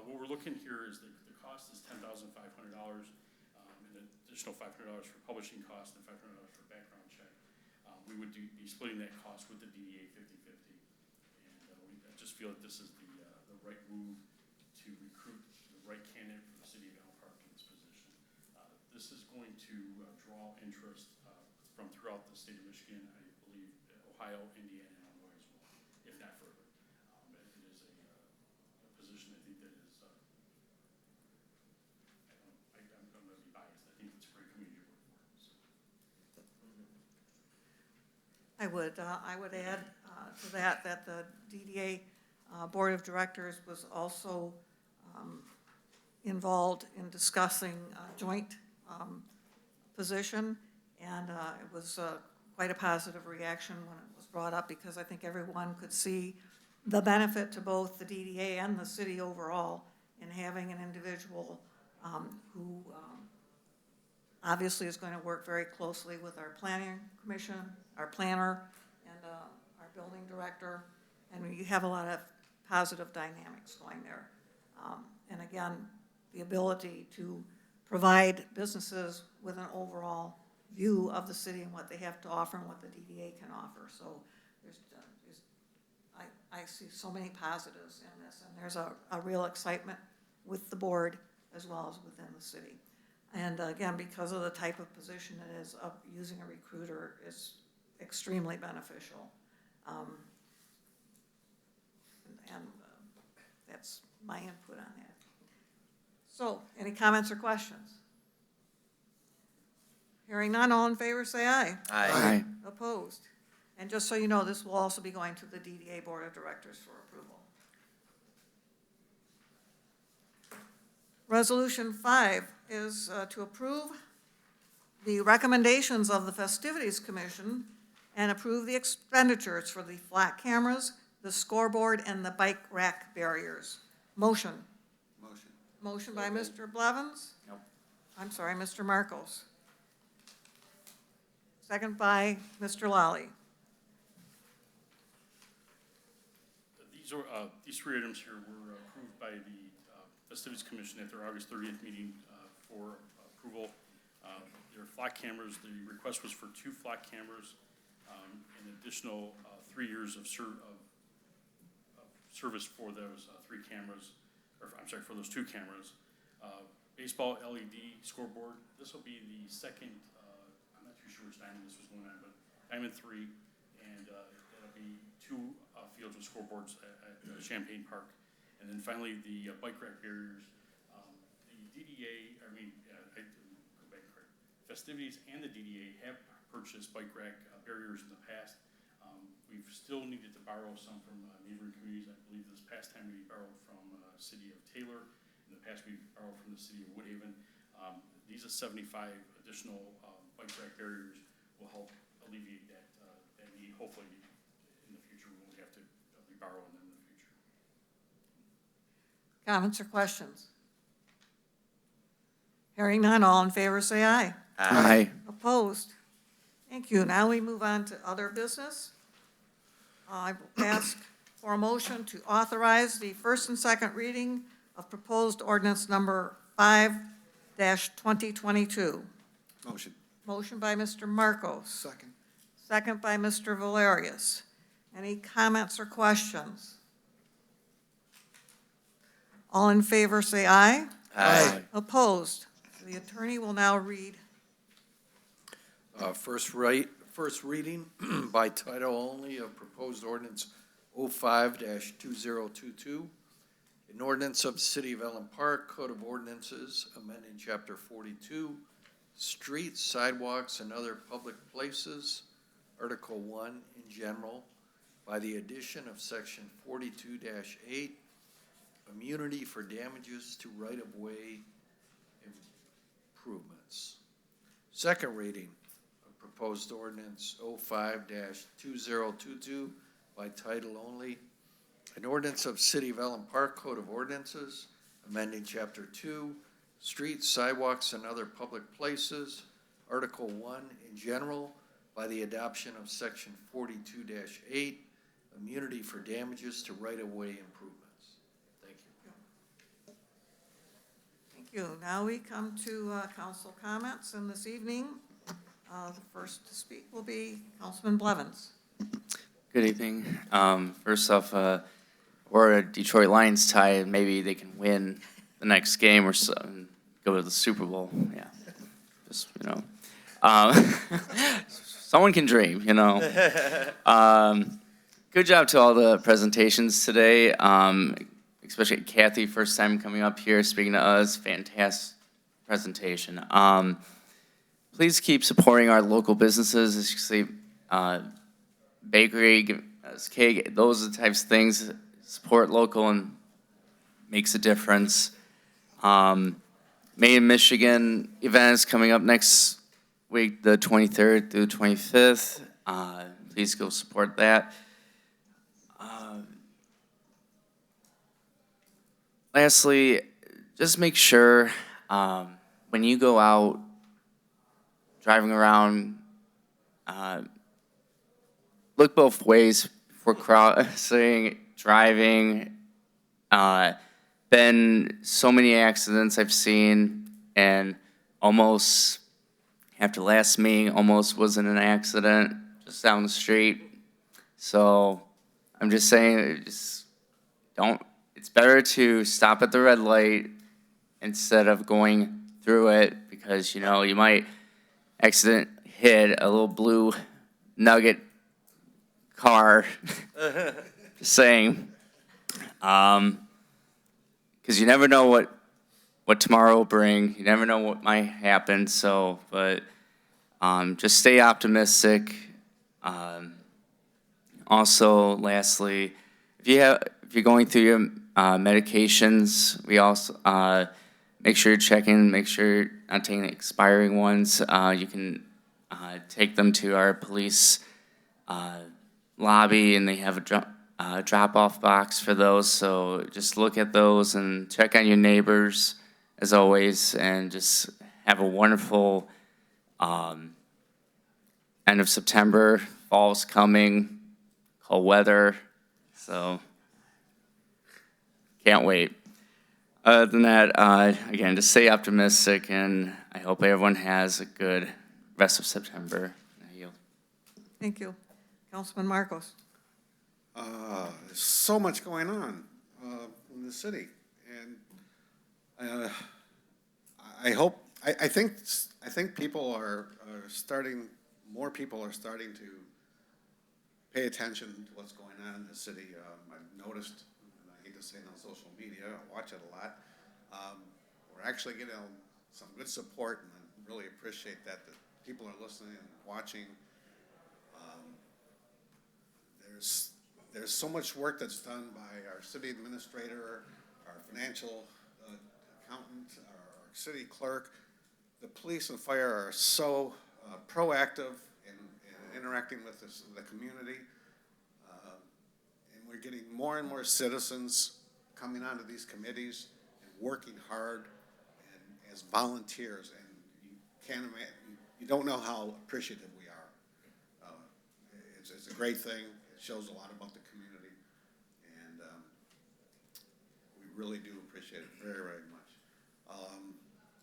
What we're looking here is the cost is $10,500, an additional $500 for publishing costs and $500 for background check. We would be splitting that cost with the DDA 50-50, and I just feel that this is the right move to recruit the right candidate for the city of Allen Park in this position. This is going to draw interest from throughout the state of Michigan, I believe Ohio, Indiana, and Illinois as well, if not further. It is a position I think that is, I'm going to be biased. I think it's a great community to work for. So. I would add to that the DDA Board of Directors was also involved in discussing a joint position, and it was quite a positive reaction when it was brought up, because I think everyone could see the benefit to both the DDA and the city overall in having an individual who obviously is going to work very closely with our planning commission, our planner, and our building director, and we have a lot of positive dynamics going there. And again, the ability to provide businesses with an overall view of the city and what they have to offer and what the DDA can offer. So I see so many positives in this, and there's a real excitement with the board as well as within the city. And again, because of the type of position it is, using a recruiter is extremely beneficial. And that's my input on that. So, any comments or questions? Hearing none, all in favor say aye. Aye. Opposed? And just so you know, this will also be going to the DDA Board of Directors for approval. Resolution 5 is to approve the recommendations of the Festivities Commission and approve the expenditures for the flat cameras, the scoreboard, and the bike rack barriers. Motion. Motion. Motion by Mr. Blevins? Nope. I'm sorry, Mr. Marcos. Second by Mr. Lally. These three items here were approved by the Festivities Commission at their August 30th meeting for approval. Their flat cameras, the request was for 2 flat cameras, an additional 3 years of service for those 3 cameras, or I'm sorry, for those 2 cameras. Baseball LED scoreboard, this will be the second, I'm not too sure which diamond this was going on, but diamond 3, and that'll be 2 fields with scoreboards at Champaign Park. And then finally, the bike rack barriers. The DDA, go back, Festivities and the DDA have purchased bike rack barriers in the past. We've still needed to borrow some from neighboring communities. I believe this past time we borrowed from city of Taylor. In the past, we borrowed from the city of Woodhaven. These are 75 additional bike rack barriers will help alleviate that need. Hopefully, in the future, we won't have to be borrowing them in the future. Comments or questions? Hearing none, all in favor say aye. Aye. Opposed? Thank you. Now we move on to other business. I will ask for a motion to authorize the first and second reading of proposed ordinance number 5-2022. Motion. Motion by Mr. Marcos. Second. Second by Mr. Valerius. Any comments or questions? All in favor say aye. Aye. Opposed? The attorney will now read. First reading by title only of proposed ordinance 05-2022, an ordinance of the City of Ellen Park, Code of Ordinances, amending Chapter 42, Streets, Sidewalks, and Other Public Places, Article 1 in general, by the addition of Section 42-8, immunity for damages to right-of-way improvements. Second reading of proposed ordinance 05-2022 by title only, an ordinance of City of Ellen Park Code of Ordinances, amending Chapter 2, Streets, Sidewalks, and Other Public Places, Article 1 in general, by the adoption of Section 42-8, immunity for damages to right-of-way improvements. Thank you. Thank you. Now we come to council comments, and this evening, the first to speak will be Councilman Blevins. Good evening. First off, we're a Detroit Lions tie, maybe they can win the next game or so, and go to the Super Bowl. Yeah, just, someone can dream, Good job to all the presentations today, especially Cathy, first time coming up here, speaking to us. Fantastic presentation. Please keep supporting our local businesses, especially bakery, cake, those are the types of things. support local and makes a difference. Made in Michigan event is coming up next week, the 23rd through 25th. Please go support that. Lastly, just make sure when you go out driving around, look both ways before crossing, driving. Been so many accidents I've seen, and almost after last meeting, almost was in an accident just down the street. So I'm just saying, just don't. It's better to stop at the red light instead of going through it, because you know you might hit a little blue nugget car. Just saying. Because you never know what tomorrow will bring. You never know what might happen. So, but just stay optimistic. Also, lastly, if you're going through your medications, we also make sure you're checking. Make sure you're not taking expiring ones. You can take them to our police lobby, and they have a drop-off box for those. So just look at those and check on your neighbors, as always, and just have a wonderful end of September. Fall's coming, cold weather, so can't wait. Other than that, again, just stay optimistic, and I hope everyone has a good rest of September. I yield. Thank you. Councilman Marcos. There's so much going on in the city, and I think people are starting, more people are starting to pay attention to what's going on in the city. I've noticed, and I hate to say it on social media, I watch it a lot. We're actually getting some good support, and I really appreciate that people are listening and watching. There's so much work that's done by our city administrator, our financial accountant, our city clerk. The police and fire are so proactive in interacting with the community. And we're getting more and more citizens coming onto these committees and working hard and as volunteers. And you can't imagine, you don't know how appreciative we are. It's a great thing. It shows a lot about the community, and we really do appreciate it very, very much.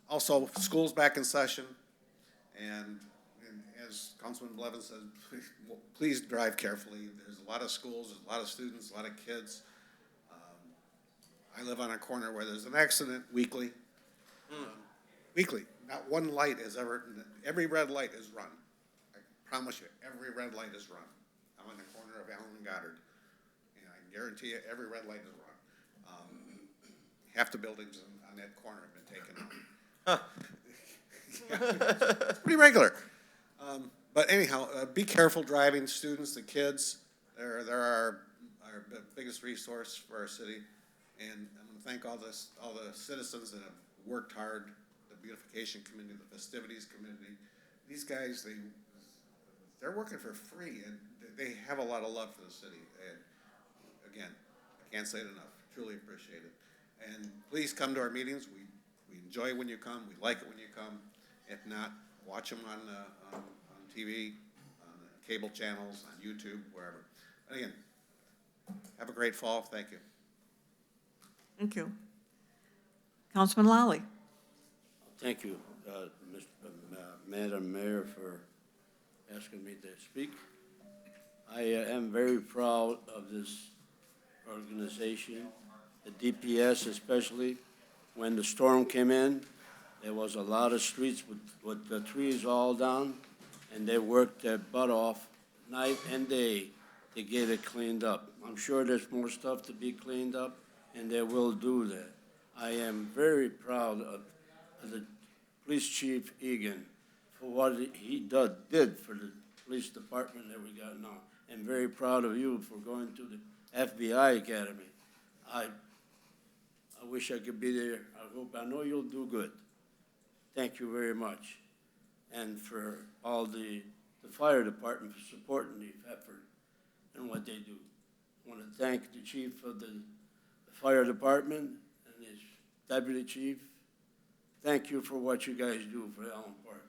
Also, school's back in session, and as Councilman Blevins said, please drive carefully. There's a lot of schools, there's a lot of students, a lot of kids. I live on a corner where there's an accident weekly. Weekly. Not one light is ever, every red light is run. I promise you, every red light is run. I'm on the corner of Allen and Goddard, and I can guarantee you every red light is run. Half the buildings on that corner have been taken out. It's pretty regular. But anyhow, be careful driving, students, the kids. They're our biggest resource for our city. And I'm going to thank all the citizens that have worked hard, the beautification committee, the festivities committee. These guys, they're working for free, and they have a lot of love for the city. And again, I can't say it enough. Truly appreciate it. And please come to our meetings. We enjoy when you come. We like it when you come. If not, watch them on TV, on the cable channels, on YouTube, wherever. And again, have a great fall. Thank you. Thank you. Councilman Lally. Thank you, Madam Mayor, for asking me to speak. I am very proud of this organization, the DPS especially. When the storm came in, there was a lot of streets with the trees all down, and they worked their butt off night and day to get it cleaned up. I'm sure there's more stuff to be cleaned up, and they will do that. I am very proud of the Police Chief Egan for what he did for the police department that we got now. And very proud of you for going to the FBI Academy. I wish I could be there. I know you'll do good. Thank you very much. And for all the fire department for supporting the effort and what they do. I want to thank the chief of the fire department and his deputy chief. Thank you for what you guys do for Allen Park.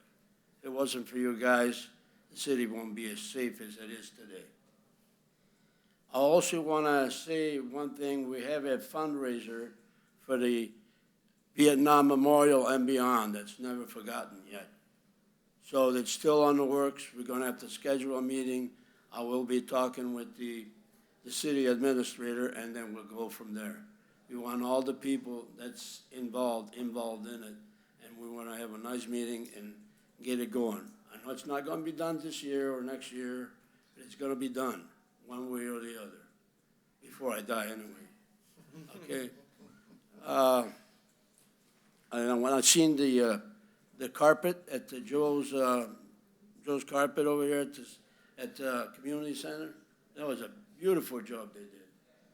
If it wasn't for you guys, the city won't be as safe as it is today. I also want to say one thing. We have a fundraiser for the Vietnam Memorial and beyond that's never forgotten yet. So it's still on the works. We're going to have to schedule a meeting. I will be talking with the city administrator, and then we'll go from there. We want all the people that's involved in it, and we want to have a nice meeting and get it going. I know it's not going to be done this year or next year, but it's going to be done one way or the other, before I die anyway. Okay? And when I seen the carpet at the Joe's Carpet over here at the community center, that was a beautiful job they did.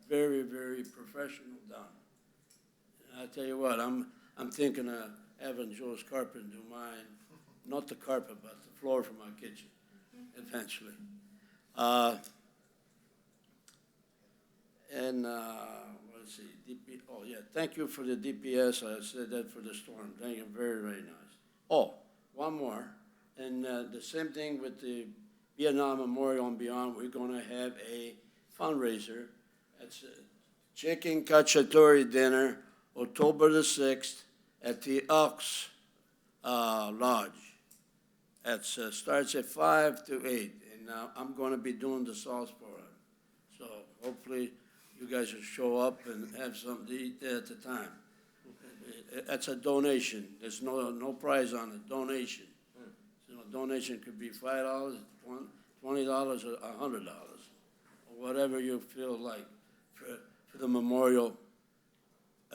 Very, very professional done. And I tell you what, I'm thinking of having Joe's Carpet do mine, not the carpet, but the floor for my kitchen, eventually. Let's see, thank you for the DPS. I said that for the storm. Thank you, very, very nice. Oh, one more. And the same thing with the Vietnam Memorial and beyond. We're going to have a fundraiser. It's a chicken cacciatore dinner, October the 6th at the Ox Lodge. It starts at 5 to 8, and I'm going to be doing the sauce for it. So hopefully you guys will show up and have something to eat there at the time. That's a donation. There's no prize on it, donation. So donation could be $5, $20, or $100, or whatever you feel like for the memorial,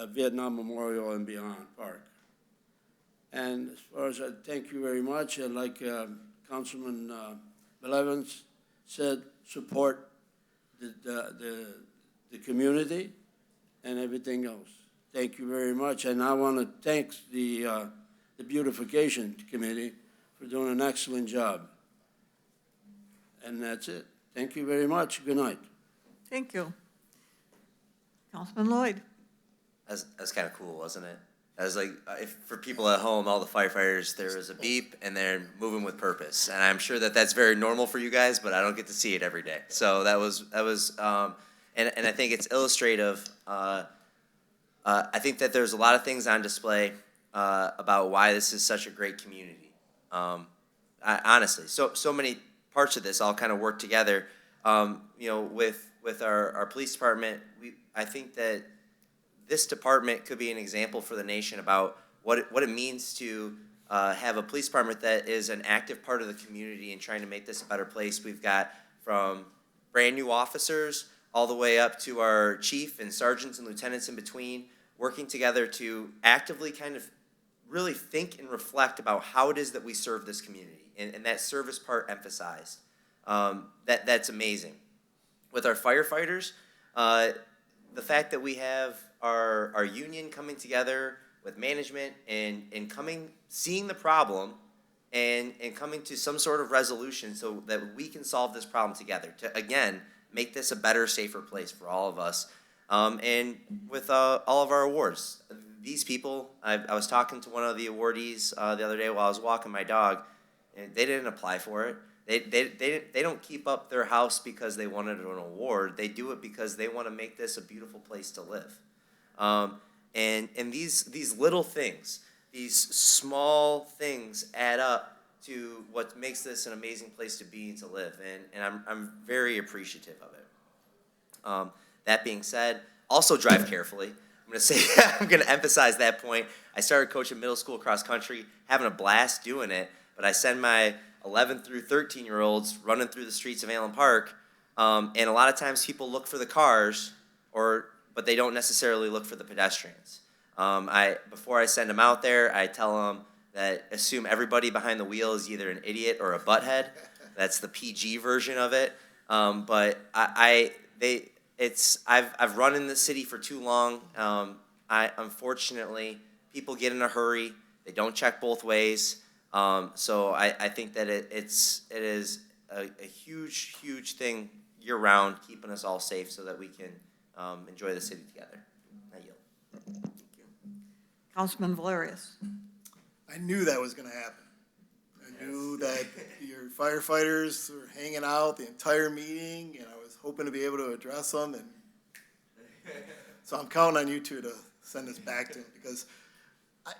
Vietnam Memorial and beyond Park. And as far as thank you very much, and like Councilman Blevins said, support the community and everything else. Thank you very much, and I want to thank the Beautification Committee for doing an excellent job. And that's it. Thank you very much. Good night. Thank you. Councilman Lloyd. That's kind of cool, wasn't it? I was like, for people at home, all the firefighters, there was a beep and they're moving with purpose. And I'm sure that that's very normal for you guys, but I don't get to see it every day. So that was, and I think it's illustrative. I think that there's a lot of things on display about why this is such a great community. Honestly, so many parts of this all kind of work together. With our police department, I think that this department could be an example for the nation about what it means to have a police department that is an active part of the community and trying to make this a better place. We've got from brand new officers all the way up to our chief and sergeants and lieutenants in between, working together to actively kind of really think and reflect about how it is that we serve this community, and that service part emphasized. That's amazing. With our firefighters, the fact that we have our union coming together with management and seeing the problem and coming to some sort of resolution so that we can solve this problem together to, again, make this a better, safer place for all of us. And with all of our awards, these people, I was talking to one of the awardees the other day while I was walking my dog, and they didn't apply for it. They don't keep up their house because they wanted an award. They do it because they want to make this a beautiful place to live. And these little things, these small things add up to what makes this an amazing place to be and to live. And I'm very appreciative of it. That being said, also drive carefully. I'm going to emphasize that point. I started coaching middle school cross country, having a blast doing it, but I send my 11 through 13-year-olds running through the streets of Allen Park, and a lot of times people look for the cars, but they don't necessarily look for the pedestrians. Before I send them out there, I tell them that assume everybody behind the wheel is either an idiot or a butthead. That's the PG version of it. But I've run in the city for too long. Unfortunately, people get in a hurry. They don't check both ways. So I think that it is a huge thing year round, keeping us all safe so that we can enjoy the city together. I yield. Councilman Valerius. I knew that was gonna happen. I knew that your firefighters were hanging out the entire meeting, and I was hoping to be able to address them, and so I'm counting on you two to send this back to him, because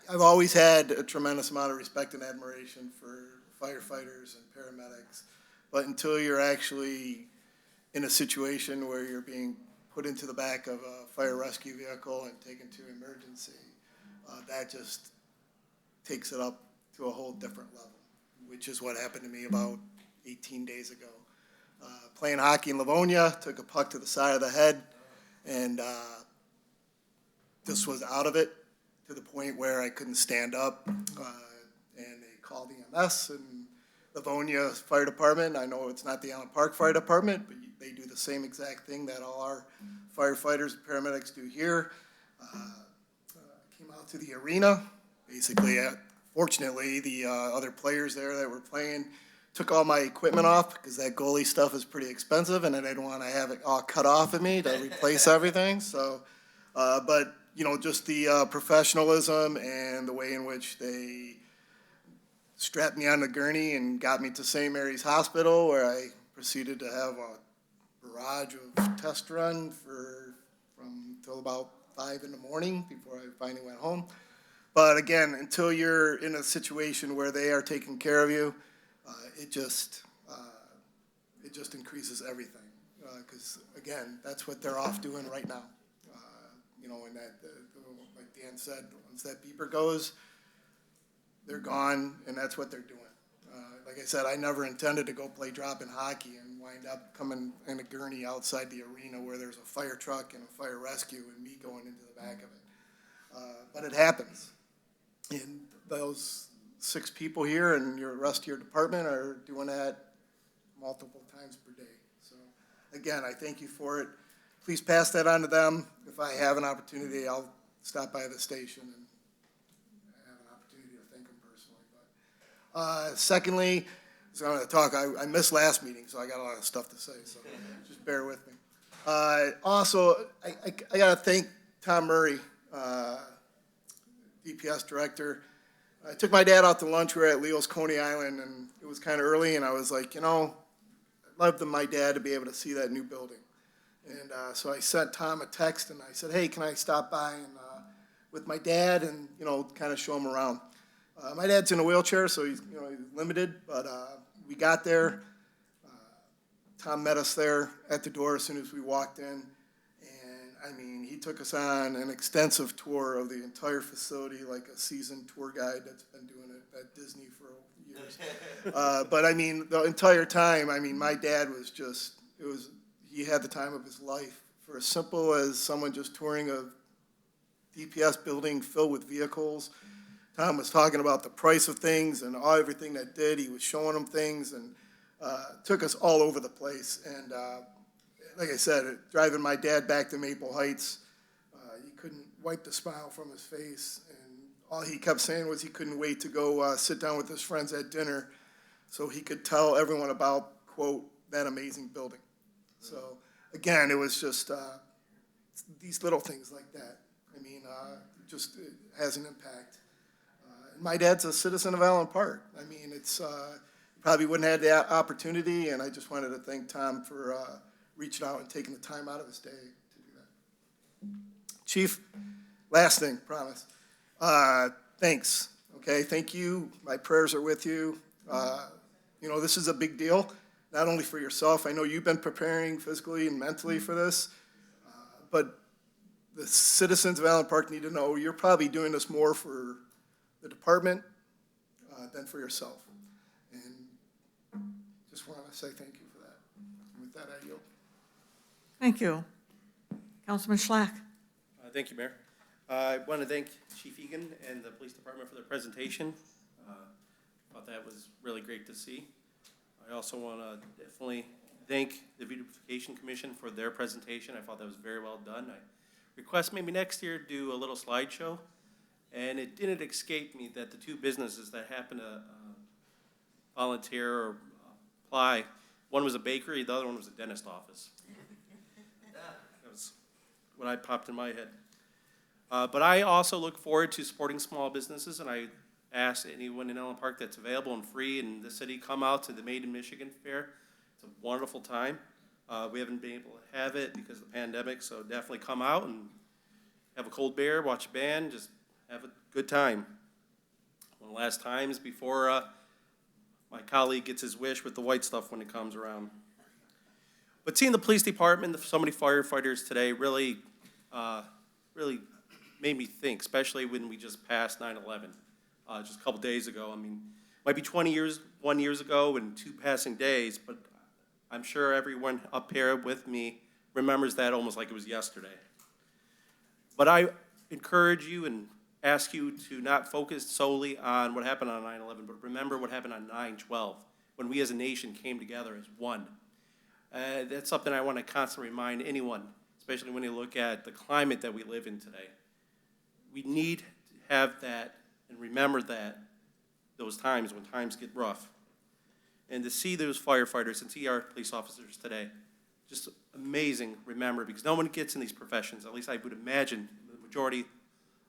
I've always had a tremendous amount of respect and admiration for firefighters and paramedics, but until you're actually in a situation where you're being put into the back of a fire rescue vehicle and taken to emergency, that just takes it up to a whole different level, which is what happened to me about 18 days ago. Playing hockey in Livonia, took a puck to the side of the head, and just was out of it to the point where I couldn't stand up, and they called EMS and Livonia Fire Department. I know it's not the Allen Park Fire Department, but they do the same exact thing that all our firefighters and paramedics do here. Came out to the arena. Basically, fortunately, the other players there that were playing took all my equipment off, because that goalie stuff is pretty expensive, and I didn't want to have it all cut off of me to replace everything. So, but you know, just the professionalism and the way in which they strapped me on the gurney and got me to St. Mary's Hospital, where I proceeded to have a barrage of test run from till about 5 in the morning before I finally went home. But again, until you're in a situation where they are taking care of you, it just increases everything. Because again, that's what they're off doing right now. You know, and that, like Dan said, once that beeper goes, they're gone, and that's what they're doing. Like I said, I never intended to go play drop-in hockey and wind up coming in a gurney outside the arena where there's a fire truck and a fire rescue and me going into the back of it. But it happens. And those 6 people here and your rest of your department are doing that multiple times per day. So again, I thank you for it. Please pass that on to them. If I have an opportunity, I'll stop by the station and have an opportunity to thank them personally. But secondly, so I'm going to talk. I missed last meeting, so I got a lot of stuff to say. So just bear with me. Also, I got to thank Tom Murray, DPS director. I took my dad out to lunch. We were at Leo's Coney Island, and it was kind of early, and I was like, you know, I'd love my dad to be able to see that new building. And so I sent Tom a text, and I said, hey, can I stop by and with my dad and, you know, kind of show him around. My dad's in a wheelchair, so he's, you know, he's limited, but we got there. Tom met us there at the door as soon as we walked in. I mean, he took us on an extensive tour of the entire facility, like a seasoned tour guide that's been doing it at Disney for years. But I mean, the entire time, I mean, my dad was just, he had the time of his life. For as simple as someone just touring a DPS building filled with vehicles, Tom was talking about the price of things and everything that did. He was showing them things and took us all over the place. And like I said, driving my dad back to Maple Heights, he couldn't wipe the smile from his face. And all he kept saying was he couldn't wait to go sit down with his friends at dinner so he could tell everyone about, quote, that amazing building. So, again, it was just these little things like that. I mean, just it has an impact. And my dad's a citizen of Allen Park. I mean, it's probably wouldn't have had the opportunity, and I just wanted to thank Tom for reaching out and taking the time out of his day to do that. Chief, last thing, promise. Thanks, okay? Thank you. My prayers are with you. You know, this is a big deal, not only for yourself. I know you've been preparing physically and mentally for this, but the citizens of Allen Park need to know you're probably doing this more for the department than for yourself. And just want to say thank you for that. And with that, I yield. Thank you. Councilman Schlack. Thank you, Mayor. I want to thank Chief Egan and the police department for their presentation. Thought that was really great to see. I also want to definitely thank the Beautification Commission for their presentation. I thought that was very well done. I request maybe next year do a little slideshow. And it didn't escape me that the two businesses that happened to volunteer or apply, one was a bakery, the other one was a dentist office. That was what I popped in my head. But I also look forward to supporting small businesses, and I ask anyone in Allen Park that's available and free in the city, come out to the Made in Michigan Fair. It's a wonderful time. We haven't been able to have it because of the pandemic, so definitely come out and have a cold beer, watch a band, just have a good time. One of the last times before my colleague gets his wish with the white stuff when it comes around. But seeing the police department, so many firefighters today really, really made me think, especially when we just passed 9/11, just a couple days ago. I mean, might be 21 years ago and 2 passing days, but I'm sure everyone up here with me remembers that almost like it was yesterday. But I encourage you and ask you to not focus solely on what happened on 9/11, but remember what happened on 9/12, when we as a nation came together as one. That's something I want to constantly remind anyone, especially when you look at the climate that we live in today. We need to have that and remember that, those times when times get rough. And to see those firefighters and see our police officers today, just amazing, remember, because no one gets in these professions, at least I would imagine the majority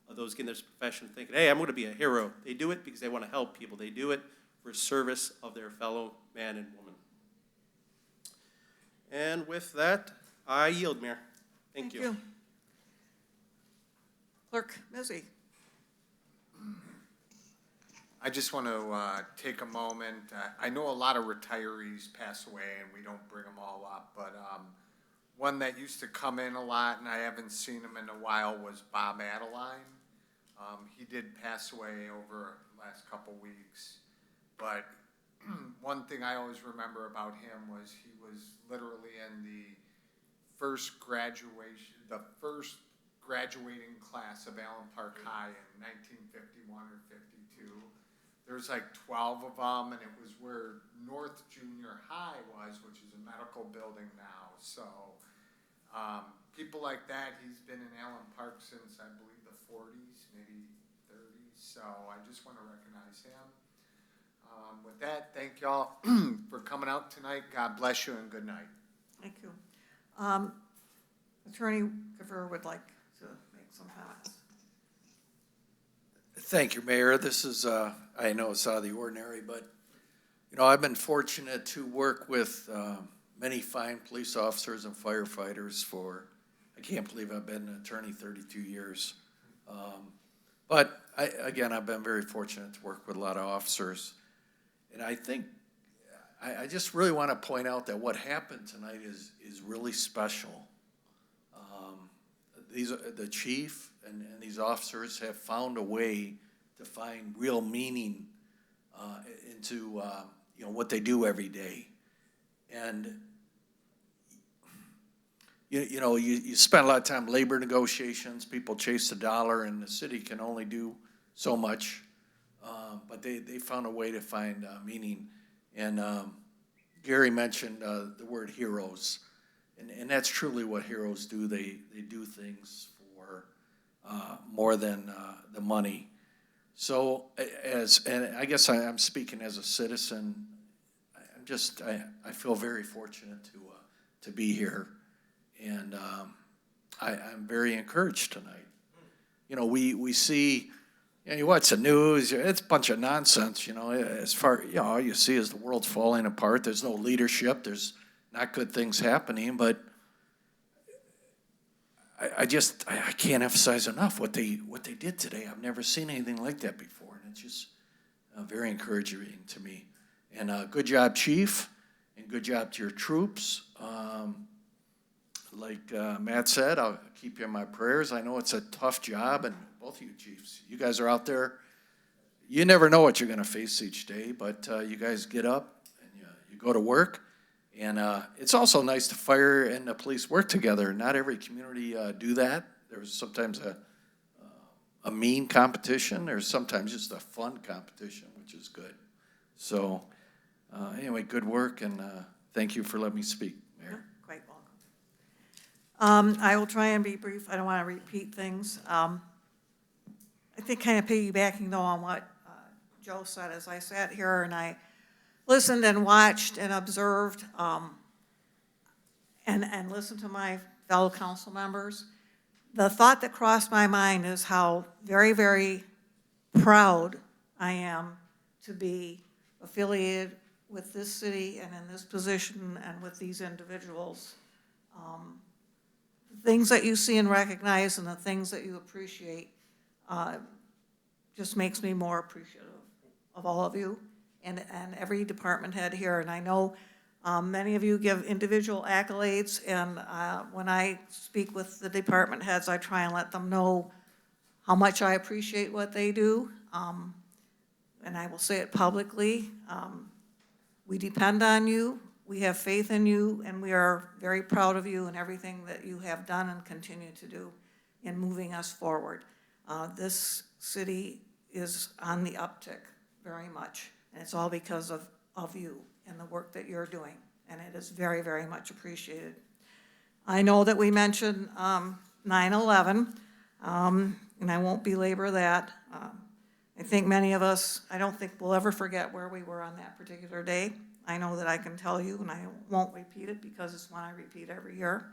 of those getting this profession thinking, hey, I'm going to be a hero. They do it because they want to help people. They do it for service of their fellow man and woman. And with that, I yield, Mayor. Thank you. Clerk Mizzy. I just want to take a moment. I know a lot of retirees pass away and we don't bring them all up, but one that used to come in a lot and I haven't seen him in a while was Bob Adeline. He did pass away over the last couple weeks, but one thing I always remember about him was he was literally in the first graduating class of Allen Park High in 1951 or 52. There's like 12 of them, and it was where North Junior High was, which is a medical building now. So people like that, he's been in Allen Park since, I believe, the 40s, maybe 30s. So I just want to recognize him. With that, thank y'all for coming out tonight. God bless you and good night. Thank you. Attorney Kiefer would like to make some comments. Thank you, Mayor. This is, I know it's out of the ordinary, but, you know, I've been fortunate to work with many fine police officers and firefighters for, I can't believe I've been an attorney 32 years. But again, I've been very fortunate to work with a lot of officers. And I think, I just really want to point out that what happened tonight is really special. The chief and these officers have found a way to find real meaning into you know, what they do every day. And you know, you spend a lot of time labor negotiations, people chase the dollar, and the city can only do so much. But they found a way to find meaning. And Gary mentioned the word heroes. And that's truly what heroes do. They do things for more than the money. So and I guess I'm speaking as a citizen, I feel very fortunate to be here. And I'm very encouraged tonight. You know, we see, you know, you watch the news, it's a bunch of nonsense, you know, as far, you know, all you see is the world's falling apart. There's no leadership. There's not good things happening, but I can't emphasize enough what they did today. I've never seen anything like that before, and it's just very encouraging to me. And good job, Chief, and good job to your troops. Like Matt said, I'll keep you in my prayers. I know it's a tough job, and both of you chiefs, you guys are out there. You never know what you're going to face each day, but you guys get up and you go to work. And it's also nice to fire and the police work together. Not every community do that. There's sometimes a mean competition. There's sometimes just a fun competition, which is good. So anyway, good work, and Thank you for letting me speak, Mayor. Quite welcome. I will try and be brief. I don't want to repeat things. I think kind of piggybacking though on what Joe said, as I sat here and I listened and watched and observed and listened to my fellow council members, the thought that crossed my mind is how very, very proud I am to be affiliated with this city and in this position and with these individuals. The things that you see and recognize and the things that you appreciate just makes me more appreciative of all of you and every department head here. And I know many of you give individual accolades, and when I speak with the department heads, I try and let them know how much I appreciate what they do. And I will say it publicly. We depend on you, we have faith in you, and we are very proud of you and everything that you have done and continue to do in moving us forward. This city is on the uptick very much, and it's all because of you and the work that you're doing, and it is very, very much appreciated. I know that we mentioned 9/11, and I won't belabor that. I think many of us, I don't think we'll ever forget where we were on that particular day. I know that I can tell you, and I won't repeat it because it's one I repeat every year.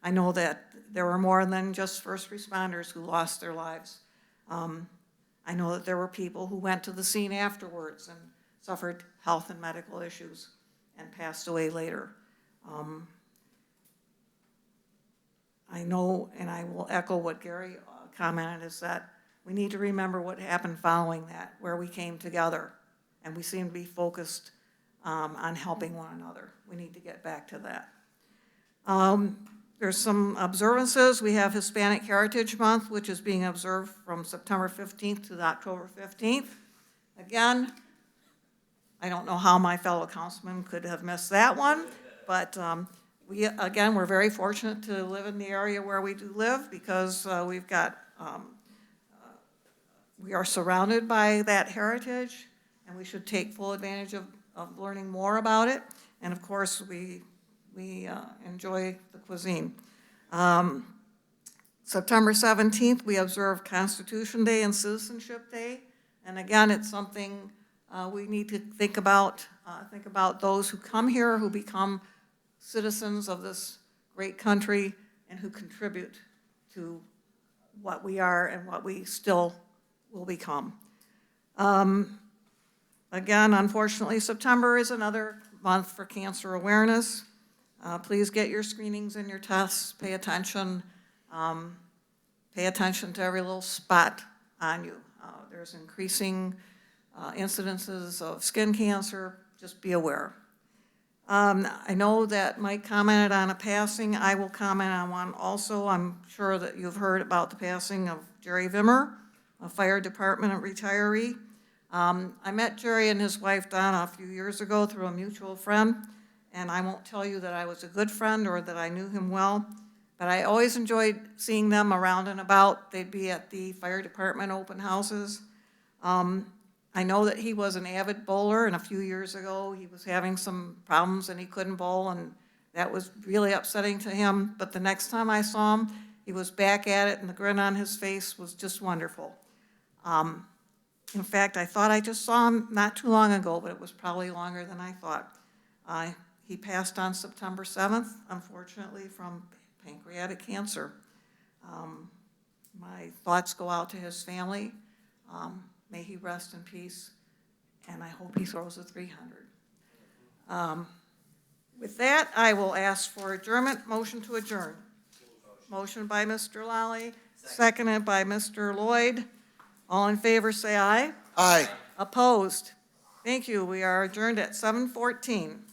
I know that there were more than just first responders who lost their lives. I know that there were people who went to the scene afterwards and suffered health and medical issues and passed away later. I know, and I will echo what Gary commented, is that we need to remember what happened following that, where we came together, and we seem to be focused on helping one another. We need to get back to that. There's some observances. We have Hispanic Heritage Month, which is being observed from September 15th to October 15th. Again, I don't know how my fellow councilmen could have missed that one, but we're very fortunate to live in the area where we do live because we've got we are surrounded by that heritage, and we should take full advantage of learning more about it. And of course, we enjoy the cuisine. September 17th, we observe Constitution Day and Citizenship Day. And again, it's something we need to think about those who come here, who become citizens of this great country, and who contribute to what we are and what we still will become. Again, unfortunately, September is another month for cancer awareness. Please get your screenings and your tests. Pay attention. Pay attention to every little spot on you. There's increasing incidences of skin cancer. Just be aware. I know that Mike commented on a passing. I will comment on one also. I'm sure that you've heard about the passing of Jerry Vimmer, a fire department retiree. I met Jerry and his wife Donna a few years ago through a mutual friend, and I won't tell you that I was a good friend or that I knew him well, but I always enjoyed seeing them around and about. They'd be at the fire department open houses. I know that he was an avid bowler, and a few years ago he was having some problems and he couldn't bowl, and that was really upsetting to him. But the next time I saw him, he was back at it, and the grin on his face was just wonderful. In fact, I thought I just saw him not too long ago, but it was probably longer than I thought. He passed on September 7th, unfortunately, from pancreatic cancer. My thoughts go out to his family. May he rest in peace, and I hope he throws a 300. With that, I will ask for adjournment. Motion to adjourn. Motion by Mr. Lally, seconded by Mr. Lloyd. All in favor, say aye. Aye. Opposed? Thank you. We are adjourned at 7:14.